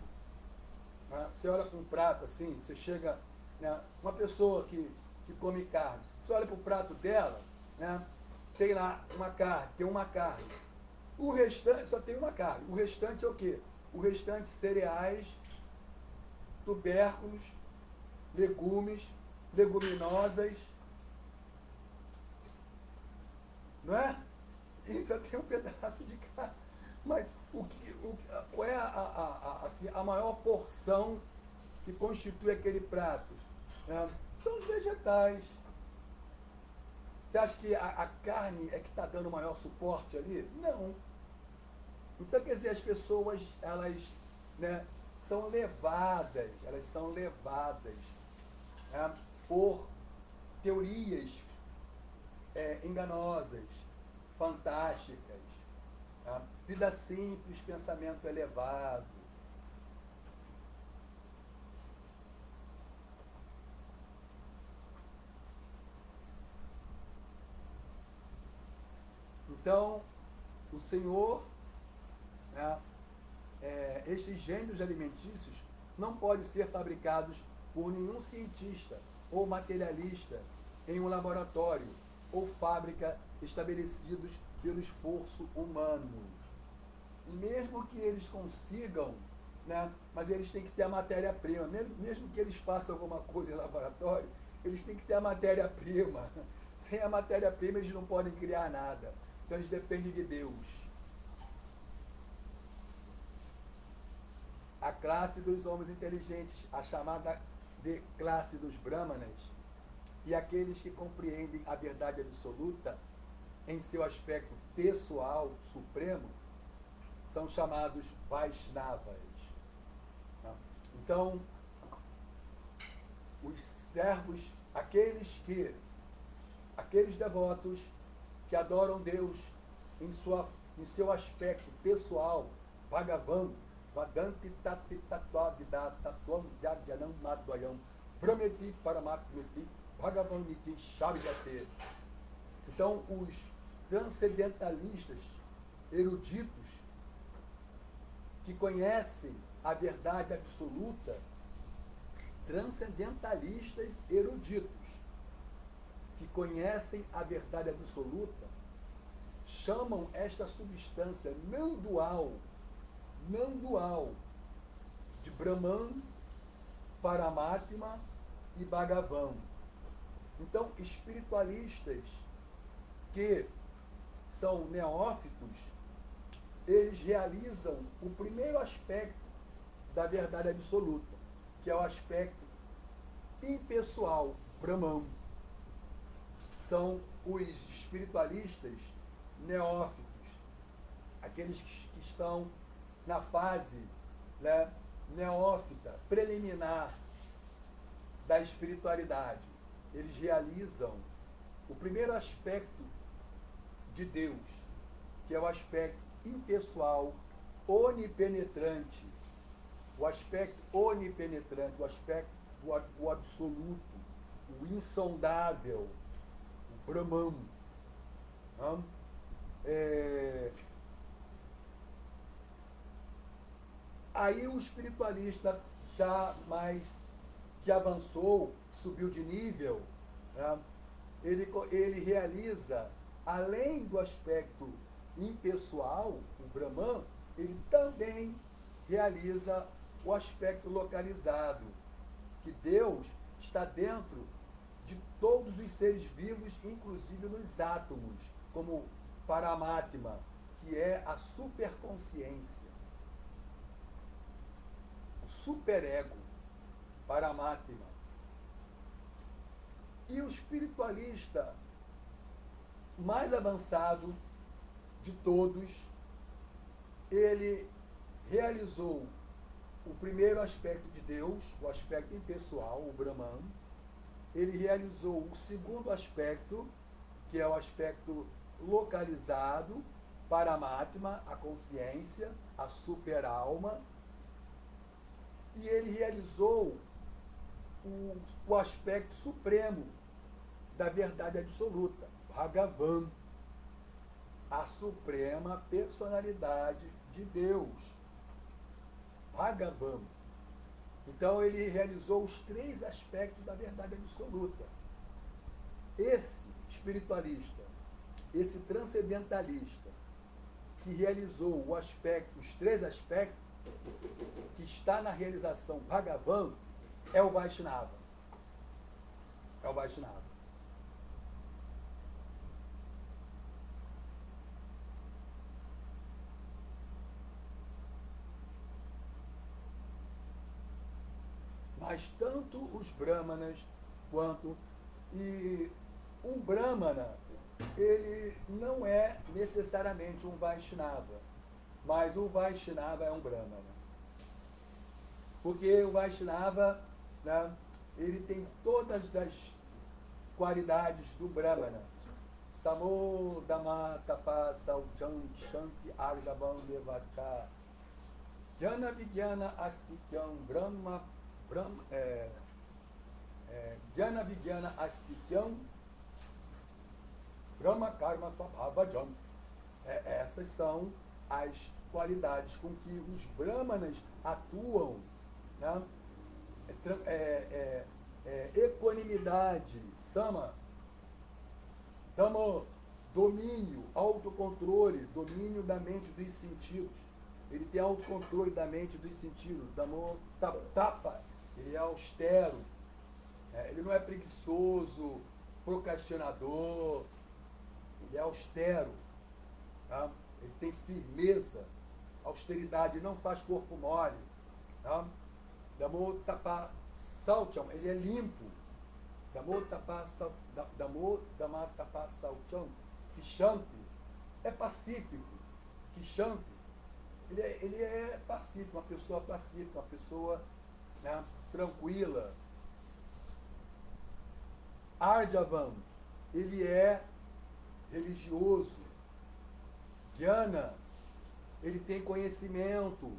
Speaker 1: né? Você olha para um prato assim, você chega, né? Uma pessoa que come carne, você olha para o prato dela, né? Tem lá uma carne. O restante, só tem uma carne. O restante é o quê? O restante, cereais, tubérculos, legumes, leguminosas, não é? E só tem um pedaço de carne. Mas qual é a maior porção que constitui aquele prato? São os vegetais. Você acha que a carne é que está dando o maior suporte ali? Não. Então, quer dizer, as pessoas, elas, né, são levadas, né, por teorias enganosas, fantásticas. Tá? Vida simples, pensamento elevado. Então, o Senhor, né, estes gêneros alimentícios não podem ser fabricados por nenhum cientista ou materialista em um laboratório ou fábrica estabelecidos pelo esforço humano. E mesmo que eles consigam, né, mas eles têm que ter a matéria-prima, mesmo que eles façam alguma coisa em laboratório, eles têm que ter a matéria-prima. sem a matéria-prima eles não podem criar nada. Então eles dependem de Deus. A classe dos homens inteligentes, a chamada de classe dos brahmanas, e aqueles que compreendem a verdade absoluta em seu aspecto pessoal, supremo, são chamados Vaishnavas. Então, os servos, aqueles devotos que adoram Deus em seu aspecto pessoal, Bhagavan, Vadanti Tati Tattva Vida Tattvam Jagyanam Madhvayam Brahmeti Paramatmeti Bhagavan Niti Shabhyate. Então, os transcendentalistas eruditos que conhecem a verdade absoluta, transcendentalistas eruditos que conhecem a verdade absoluta, chamam esta substância não dual de Brahman, Paramatma e Bhagavan. Então, espiritualistas que são neófitos, eles realizam o primeiro aspecto da verdade absoluta, que é o aspecto impessoal, Brahman. São os espiritualistas neófitos, aqueles que estão na fase, né, neófita, preliminar da espiritualidade. Eles realizam o primeiro aspecto de Deus, que é o aspecto impessoal, onipenetrante, o aspecto onipenetrante, o aspecto do absoluto, o insondável, o Brahman. Aí o espiritualista já mais que avançou, subiu de nível, né? Ele realiza, além do aspecto impessoal, o Brahman, ele também realiza o aspecto localizado, que Deus está dentro de todos os seres vivos, inclusive nos átomos, como Paramatma, que é a superconsciência, o superego, Paramatma. E o espiritualista mais avançado de todos, ele realizou o primeiro aspecto de Deus, o aspecto impessoal, o Brahman. Ele realizou o segundo aspecto, que é o aspecto localizado, Paramatma, a consciência, a superalma. E ele realizou o aspecto supremo da verdade absoluta, Bhagavan, a suprema personalidade de Deus, Bhagavan. Então ele realizou os três aspectos da verdade absoluta. Esse espiritualista, esse transcendentalista, que realizou os três aspectos, que está na realização Bhagavan, é o Vaishnava. É o Vaishnava. Mas tanto os brahmanas quanto... E um brahmana, ele não é necessariamente um Vaishnava, mas o Vaishnava é um brahmana. Porque o Vaishnava, né, ele tem todas as qualidades do brahmana. Samo Dhamma Tapa Saucham Shanti Arjavam Devacha Jnana Vijnana Astikyam Jnana Vijnana Astikyam Brahma Karma Swabhavajam. Essas são as qualidades com que os brahmanas atuam, né? Equanimidade, sama, damo, domínio, autocontrole, domínio da mente dos sentidos. Ele tem autocontrole da mente dos sentidos. Damo, tapa, ele é austero, ele não é preguiçoso, procrastinador, ele é austero, tá? Ele tem firmeza, austeridade, não faz corpo mole. Tá? Damo tapa salcham, ele é limpo. Damo tapa salcham, Kishampi é pacífico. Kishampi, ele é pacífico, uma pessoa pacífica, uma pessoa, né, tranquila. Arjavam, ele é religioso. Jnana, ele tem conhecimento.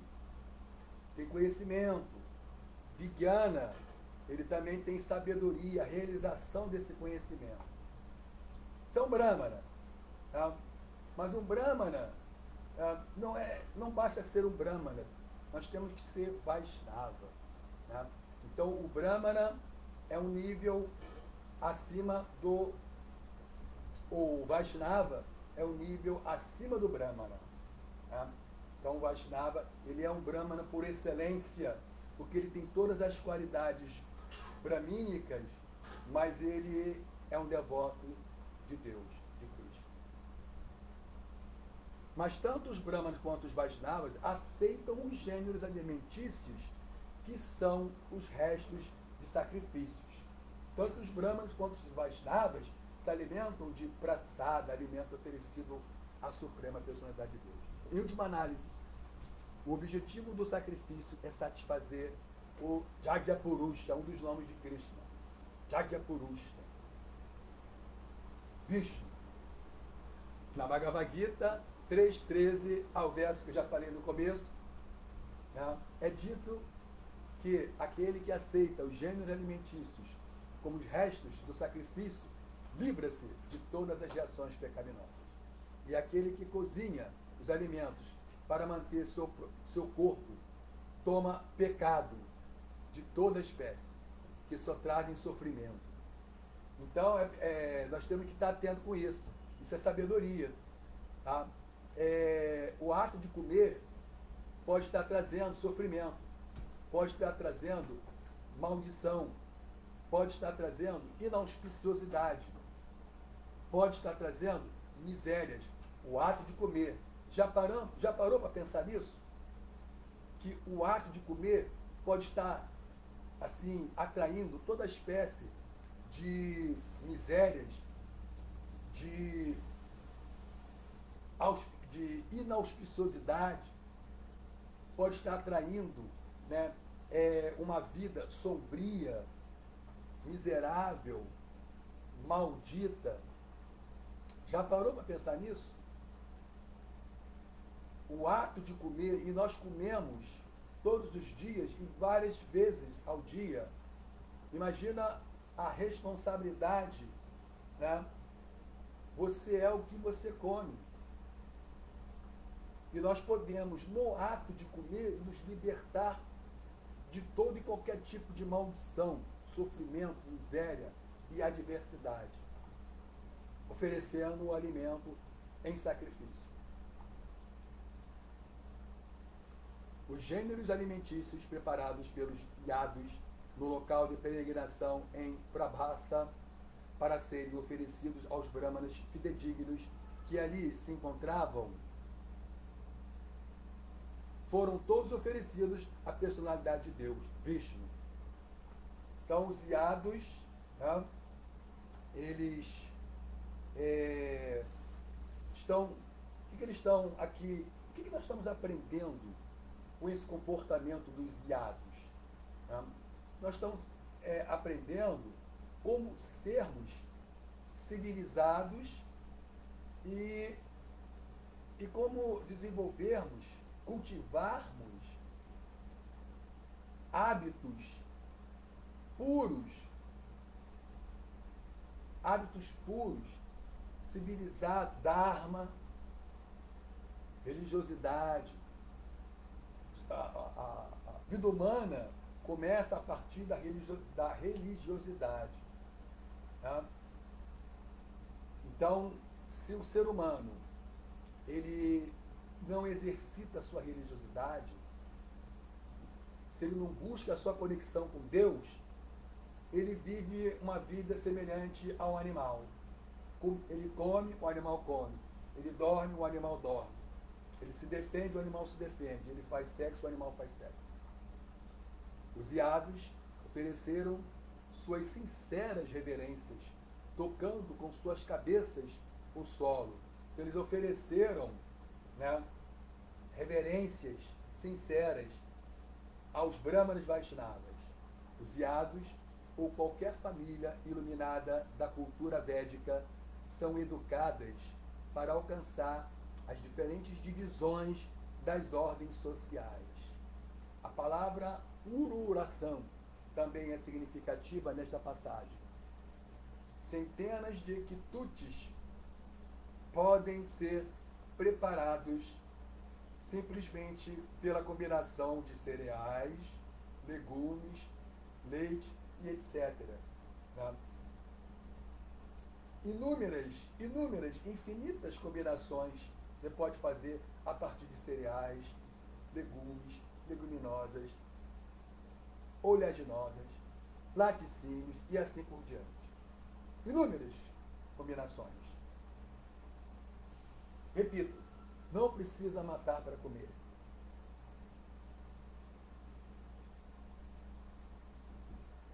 Speaker 1: Vijnana, ele também tem sabedoria, realização desse conhecimento. São Brahmana. Tá? Mas um Brahmana não basta ser um Brahmana, nós temos que ser Vaishnava. Tá? Então o Brahmana é um nível acima do... O Vaishnava é um nível acima do Brahmana. Tá? Então o Vaishnava, ele é um Brahmana por excelência, porque ele tem todas as qualidades brahmínicas, mas ele é um devoto de Deus, de Krishna. Mas tanto os Brahmanas quanto os Vaishnavas aceitam os gêneros alimentícios que são os restos de sacrifícios. Tanto os Brahmanas quanto os Vaishnavas se alimentam de prasada, alimento oferecido à Suprema Personalidade de Deus. Em última análise, o objetivo do sacrifício é satisfazer o Jagyapurusha, um dos nomes de Krishna. Jagyapurusha. Vishnu. Na Bhagavad Gita 3.13, ao verso que eu já falei no começo, né, é dito que aquele que aceita os gêneros alimentícios como os restos do sacrifício livra-se de todas as reações pecaminosas. E aquele que cozinha os alimentos para manter seu corpo toma pecado de toda espécie, que só trazem sofrimento. Então, nós temos que estar atentos com isso. Isso é sabedoria. Tá? O ato de comer pode estar trazendo sofrimento, pode estar trazendo maldição, pode estar trazendo inauspiciosidade, pode estar trazendo misérias. O ato de comer. Já parou para pensar nisso? Que o ato de comer pode estar, assim, atraindo toda espécie de misérias, de inauspiciosidade, pode estar atraindo, né, uma vida sombria, miserável, maldita. Já parou para pensar nisso? O ato de comer, e nós comemos todos os dias e várias vezes ao dia. Imagina a responsabilidade, né? Você é o que você come. E nós podemos, no ato de comer, nos libertar de todo e qualquer tipo de maldição, sofrimento, miséria e adversidade, oferecendo o alimento em sacrifício. Os gêneros alimentícios preparados pelos yados no local de peregrinação em Prabhasa para serem oferecidos aos brahmanas fidedignos que ali se encontravam, foram todos oferecidos à personalidade de Deus, Vishnu. Então os yados, né, eles estão... O que eles estão aqui... O que nós estamos aprendendo com esse comportamento dos yados? Né? Nós estamos aprendendo como sermos civilizados e como desenvolvermos, cultivarmos hábitos puros, civilizados, dharma, religiosidade. A vida humana começa a partir da religiosidade. Tá? Então, se o ser humano ele não exercita a sua religiosidade, se ele não busca a sua conexão com Deus, ele vive uma vida semelhante ao animal. Ele come, o animal come. Ele dorme, o animal dorme. Ele se defende, o animal se defende. Ele faz sexo, o animal faz sexo. Os iados ofereceram suas sinceras reverências, tocando com suas cabeças o solo. Então, eles ofereceram, né, reverências sinceras aos Brahmanas Vaishnavas. Os iados, ou qualquer família iluminada da cultura védica, são educadas para alcançar as diferentes divisões das ordens sociais. A palavra ururação também é significativa nesta passagem. Centenas de quitutes podem ser preparados simplesmente pela combinação de cereais, legumes, leite e etc. Tá? Inúmeras, infinitas combinações você pode fazer a partir de cereais, legumes, leguminosas, oleaginosas, laticínios e assim por diante. Inúmeras combinações. Repito, não precisa matar para comer.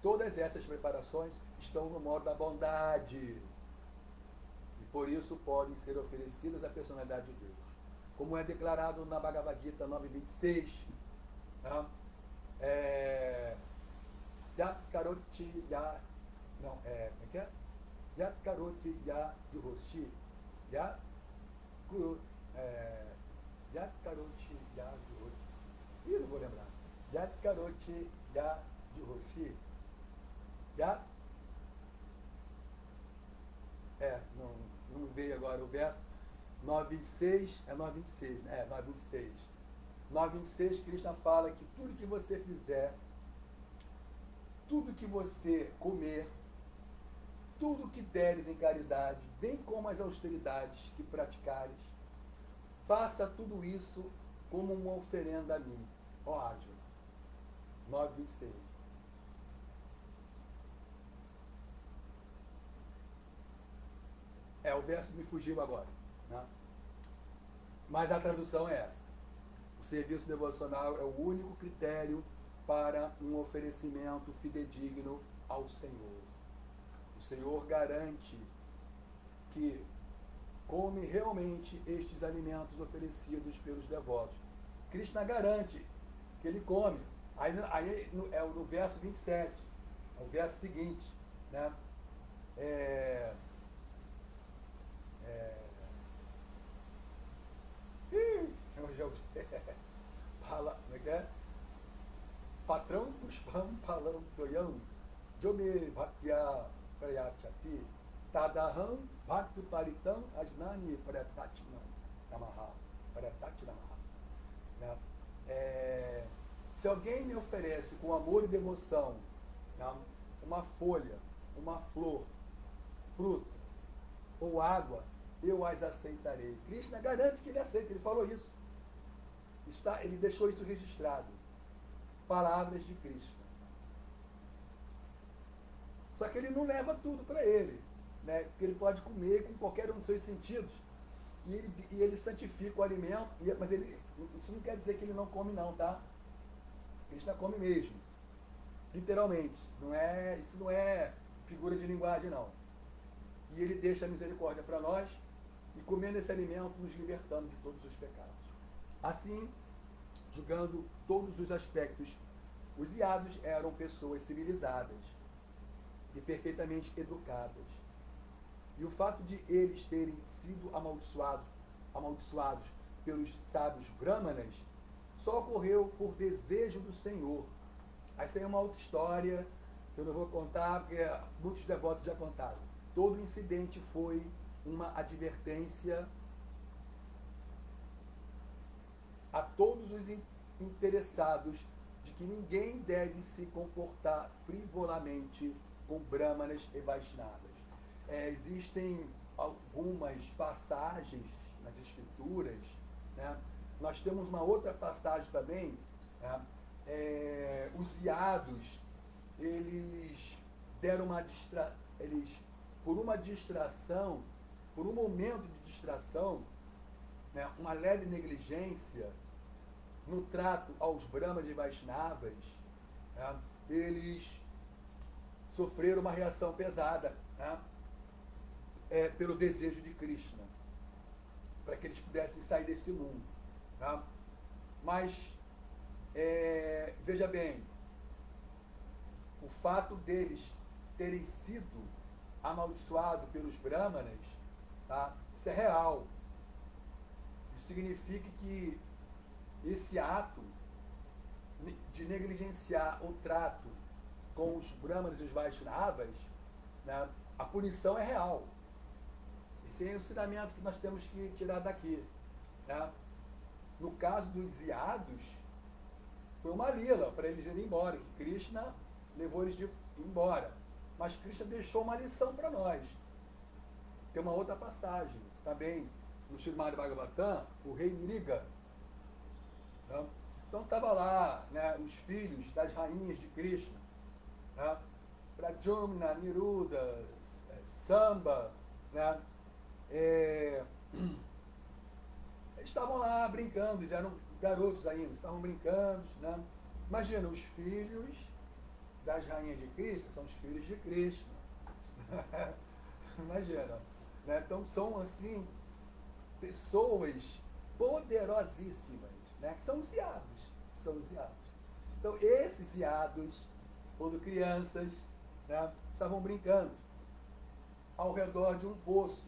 Speaker 1: Todas essas preparações estão no modo da bondade. E por isso podem ser oferecidas à personalidade de Deus. Como é declarado na Bhagavad Gita 9.26. Tá? Yat karoti ya... Não, como é que é? Yat karoti ya juhoshi. Yat karoti ya juhoshi. Ih, não vou lembrar. Yat karoti ya juhoshi. Não veio agora o verso. 9.26, é 9.26, né? 9.26. 9.26, Krishna fala que tudo que você fizer, tudo que você comer, tudo que deres em caridade, bem como as austeridades que praticares, faça tudo isso como uma oferenda a mim, ó Arjuna. 9.26. O verso me fugiu agora, né? Mas a tradução é essa. O serviço devocional é o único critério para um oferecimento fidedigno ao Senhor. O Senhor garante que come realmente estes alimentos oferecidos pelos devotos. Krishna garante que ele come. Aí é no verso 27, é o verso seguinte, né? Como é que é? Patrão pushpam palam doyam jome bhaktya prayachati tadaham bhakti paritam ajnani paratachinam namaha. Se alguém me oferece com amor e devoção, né, uma folha, uma flor, fruta ou água, eu as aceitarei. Krishna garante que ele aceita, ele falou isso. Ele deixou isso registrado. Palavras de Krishna. Só que ele não leva tudo para ele, né? Porque ele pode comer com qualquer um dos seus sentidos. E ele santifica o alimento, mas isso não quer dizer que ele não come não, tá? Krishna come mesmo. Literalmente. Isso não é figura de linguagem, não. E ele deixa a misericórdia para nós, e comendo esse alimento nos libertamos de todos os pecados. Assim, julgando todos os aspectos, os iados eram pessoas civilizadas e perfeitamente educadas. E o fato de eles terem sido amaldiçoados pelos sábios brahmanas só ocorreu por desejo do Senhor. Essa aí é uma outra história, eu não vou contar, porque muitos devotos já contaram. Todo incidente foi uma advertência a todos os interessados de que ninguém deve se comportar frivolamente com brahmanas e vaishnavas. Existem algumas passagens nas escrituras, né? Nós temos uma outra passagem também, né? Os iados, eles deram eles, por uma distração, por um momento de distração, né, uma leve negligência no trato aos Brahmanas e Vaishnavas, né, eles sofreram uma reação pesada, né, pelo desejo de Krishna, para que eles pudessem sair desse mundo. Né? Mas, veja bem, o fato deles terem sido amaldiçoados pelos Brahmanas, tá? Isso é real. Isso significa que esse ato de negligenciar o trato com os Brahmanas e os Vaishnavas, né, a punição é real. Esse é o ensinamento que nós temos que tirar daqui. Né? No caso dos Iados, foi uma lila para eles irem embora, que Krishna levou eles embora. Mas Krishna deixou uma lição para nós. Tem uma outra passagem, também no Srimad Bhagavatam, o rei Nriga. Né? Então estava lá, né, os filhos das rainhas de Krishna, né? Pradyumna, Niruda, Samba, né? Eles estavam lá brincando, eles eram garotos ainda, estavam brincando, né? Imagina, os filhos das rainhas de Krishna são os filhos de Krishna. Imagina, né? Então são assim pessoas poderosíssimas, né? Que são os iados, Então esses iados, quando crianças, né, estavam brincando ao redor de um poço.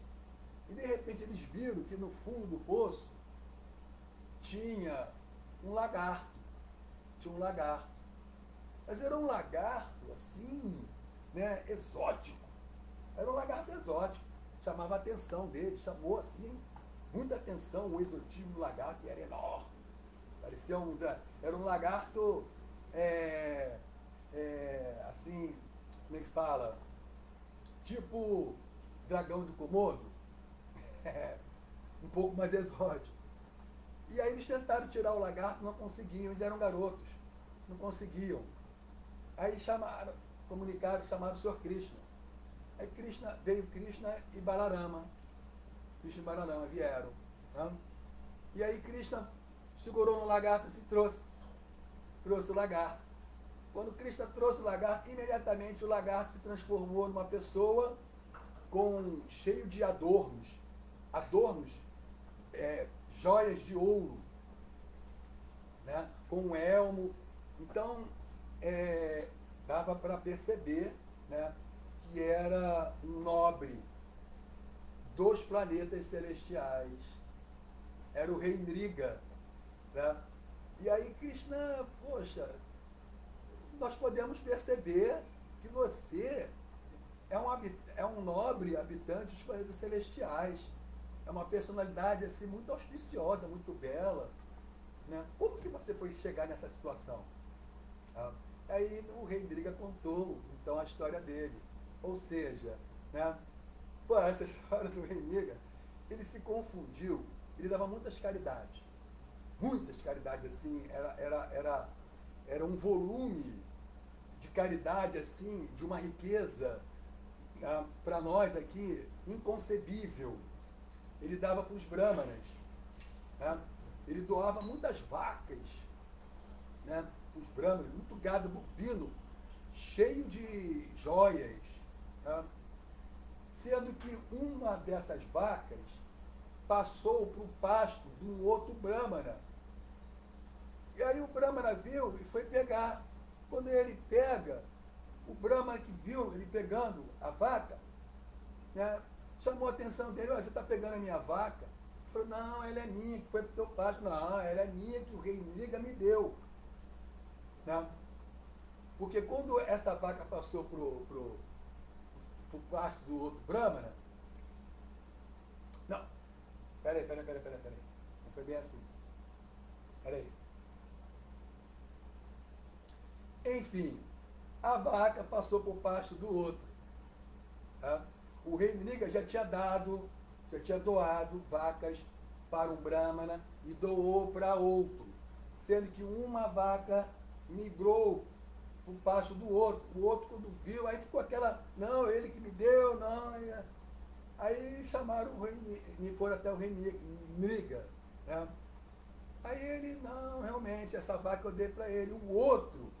Speaker 1: E de repente eles viram que no fundo do poço tinha um lagarto. Mas era um lagarto assim, né, exótico. Era um lagarto exótico. Chamava a atenção deles, chamou assim muita atenção o exotismo do lagarto, que era enorme. Parecia era um lagarto assim, como é que fala? Tipo dragão de Komodo. Um pouco mais exótico. E aí eles tentaram tirar o lagarto, não conseguiam, eles eram garotos, não conseguiam. Aí chamaram o Senhor Krishna. Aí veio Krishna e Balarama. Krishna e Balarama vieram. Né? E aí Krishna segurou no lagarto e se trouxe o lagarto. Quando Krishna trouxe o lagarto, imediatamente o lagarto se transformou numa pessoa cheio de adornos, joias de ouro, né? Com um elmo. Então, dava para perceber, né, que era um nobre dos planetas celestiais. Era o rei Nriga. Né? E aí Krishna, poxa, nós podemos perceber que você é um nobre habitante dos planetas celestiais. É uma personalidade assim, muito auspiciosa, muito bela. Né? Como que você foi chegar nessa situação? Aí o rei Nriga contou então a história dele. Ou seja, né, essa história do rei Nriga, ele se confundiu, ele dava muitas caridades assim, era um volume de caridade assim, de uma riqueza, né, para nós aqui inconcebível. Ele dava para os brahmanas, né? Ele doava muitas vacas, né, para os brahmanas, muito gado bovino, cheio de joias, né? Sendo que uma dessas vacas passou para o pasto de um outro brahmana. E aí o brahmana viu e foi pegar. Quando ele pega, o brahmana que viu ele pegando a vaca, né, chamou a atenção dele: olha, você está pegando a minha vaca? Ele falou: não, ela é minha, que foi para o teu pasto. Não, ela é minha, que o rei Nriga me deu. Né? Porque quando essa vaca passou pro pasto do outro brahmana, não, peraí, não foi bem assim. Peraí. Enfim, a vaca passou para o pasto do outro. Tá? O rei Nriga já tinha doado vacas para um brahmana e doou para outro, sendo que uma vaca migrou pro pasto do outro. O outro, quando viu, aí ficou aquela, não, ele que me deu, não. Aí chamaram o rei, e foram até o rei Niga, né? Aí ele, não, realmente, essa vaca eu dei para ele. O outro,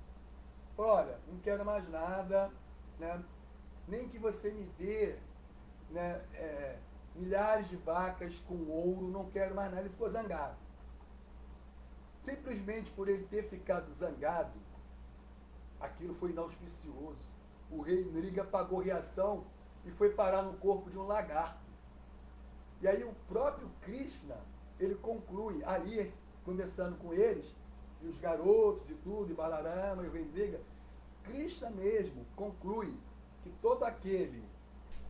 Speaker 1: olha, não quero mais nada, né? Nem que você me dê, né, milhares de vacas com ouro, não quero mais nada. Ele ficou zangado. Simplesmente por ele ter ficado zangado, aquilo foi inauspicioso. O rei Nriga pagou reação e foi parar no corpo de um lagarto. E aí o próprio Krishna, ele conclui, ali, conversando com eles, e os garotos e tudo, e Balarama e o rei Nriga, Krishna mesmo conclui que todo aquele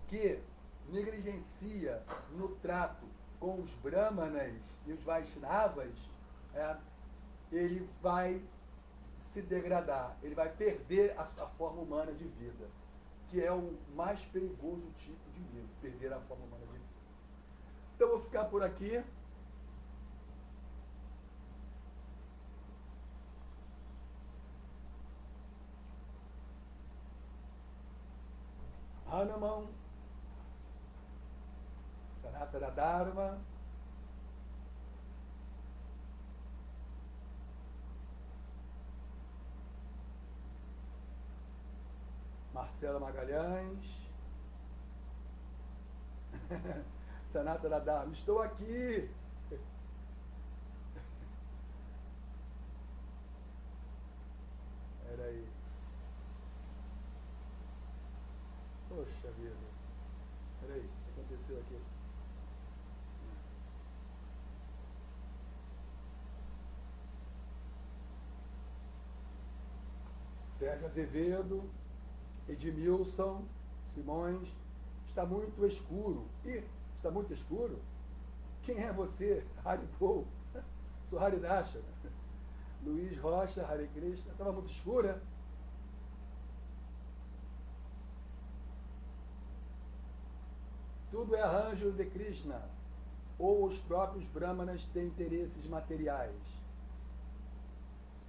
Speaker 1: que negligencia no trato com os brahmanas e os Vaishnavas, ele vai se degradar, ele vai perder a forma humana de vida, que é o mais perigoso tipo de vida, perder a forma humana de vida. Então eu vou ficar por aqui. Hanuman, Sanatana Dharma, Marcela Magalhães, Sanatana Dharma, estou aqui. Peraí. Poxa vida. Peraí, o que aconteceu aqui? Sérgio Azevedo, Edmilson, Simões, está muito escuro. Ih, está muito escuro? Quem é você? Haribol. Sou Haridasha. Luiz Rocha, Hare Krishna. Estava muito escura? Tudo é arranjo de Krishna. Ou os próprios brahmanas têm interesses materiais?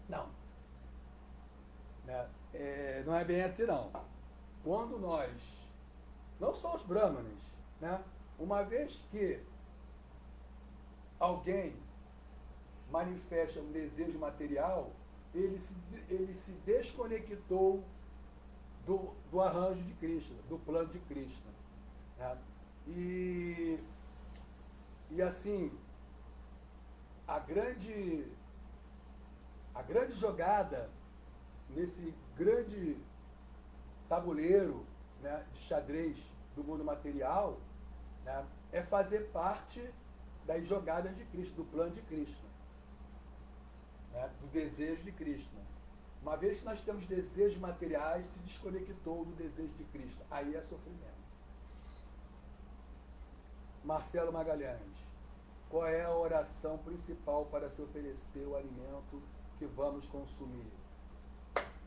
Speaker 1: Não. Né? Não é bem assim, não. Quando nós, não só os brahmanas, né? Uma vez que alguém manifesta um desejo material, ele se desconectou do arranjo de Krishna, do plano de Krishna. Né? E assim, a grande jogada nesse grande tabuleiro, né, de xadrez do mundo material, né, é fazer parte das jogadas de Krishna, do plano de Krishna, né, do desejo de Krishna. Uma vez que nós temos desejos materiais, se desconectou do desejo de Krishna. Aí é sofrimento. Marcelo Magalhães, qual é a oração principal para se oferecer o alimento que vamos consumir?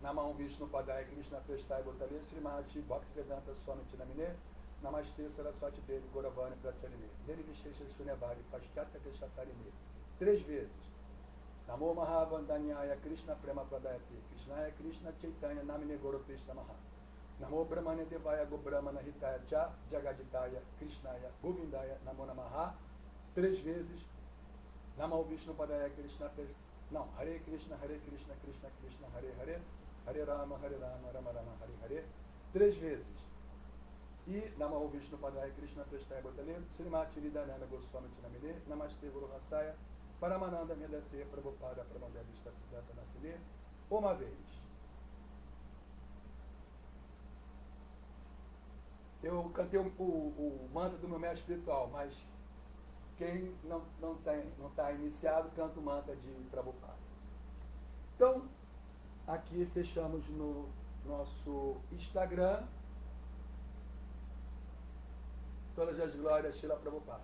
Speaker 1: Namah Vishnu Padaya Krishna Prestaya Bhutale Srimati Bhaktivedanta Swami Tinamine Namaste Saraswati Devi Gauravani Pracharine Nele Vishesha Shunyabhari Pashtata Keshatarine. 3 vezes. Namo Mahavandanyaya Krishna Prema Pradayate Krishnaya Krishna Chaitanya Namine Goro Krishna Maha Namo Brahmane Devaya Go Brahmana Hitaya Cha Jagaditaya Krishnaya Govindaya Namo Namaha. 3 vezes. Namo Vishnu Padaya Krishna Não, Hare Krishna Krishna Krishna Hare Hare Hare Rama Rama Rama Hare Hare. 3 vezes. E Namo Vishnu Padaya Krishna Prestaya Bhutale Srimati Vidananda Goswami Tinamine Namaste Guru Rasaya Paramananda Medase Prabhupada Pramandavista Siddhanta Nasile. Uma vez. Eu cantei o mantra do meu mestre espiritual, mas quem não está iniciado, canta o mantra de Prabhupada. Então, aqui fechamos no nosso Instagram. Todas as glórias, Shila Prabhupada.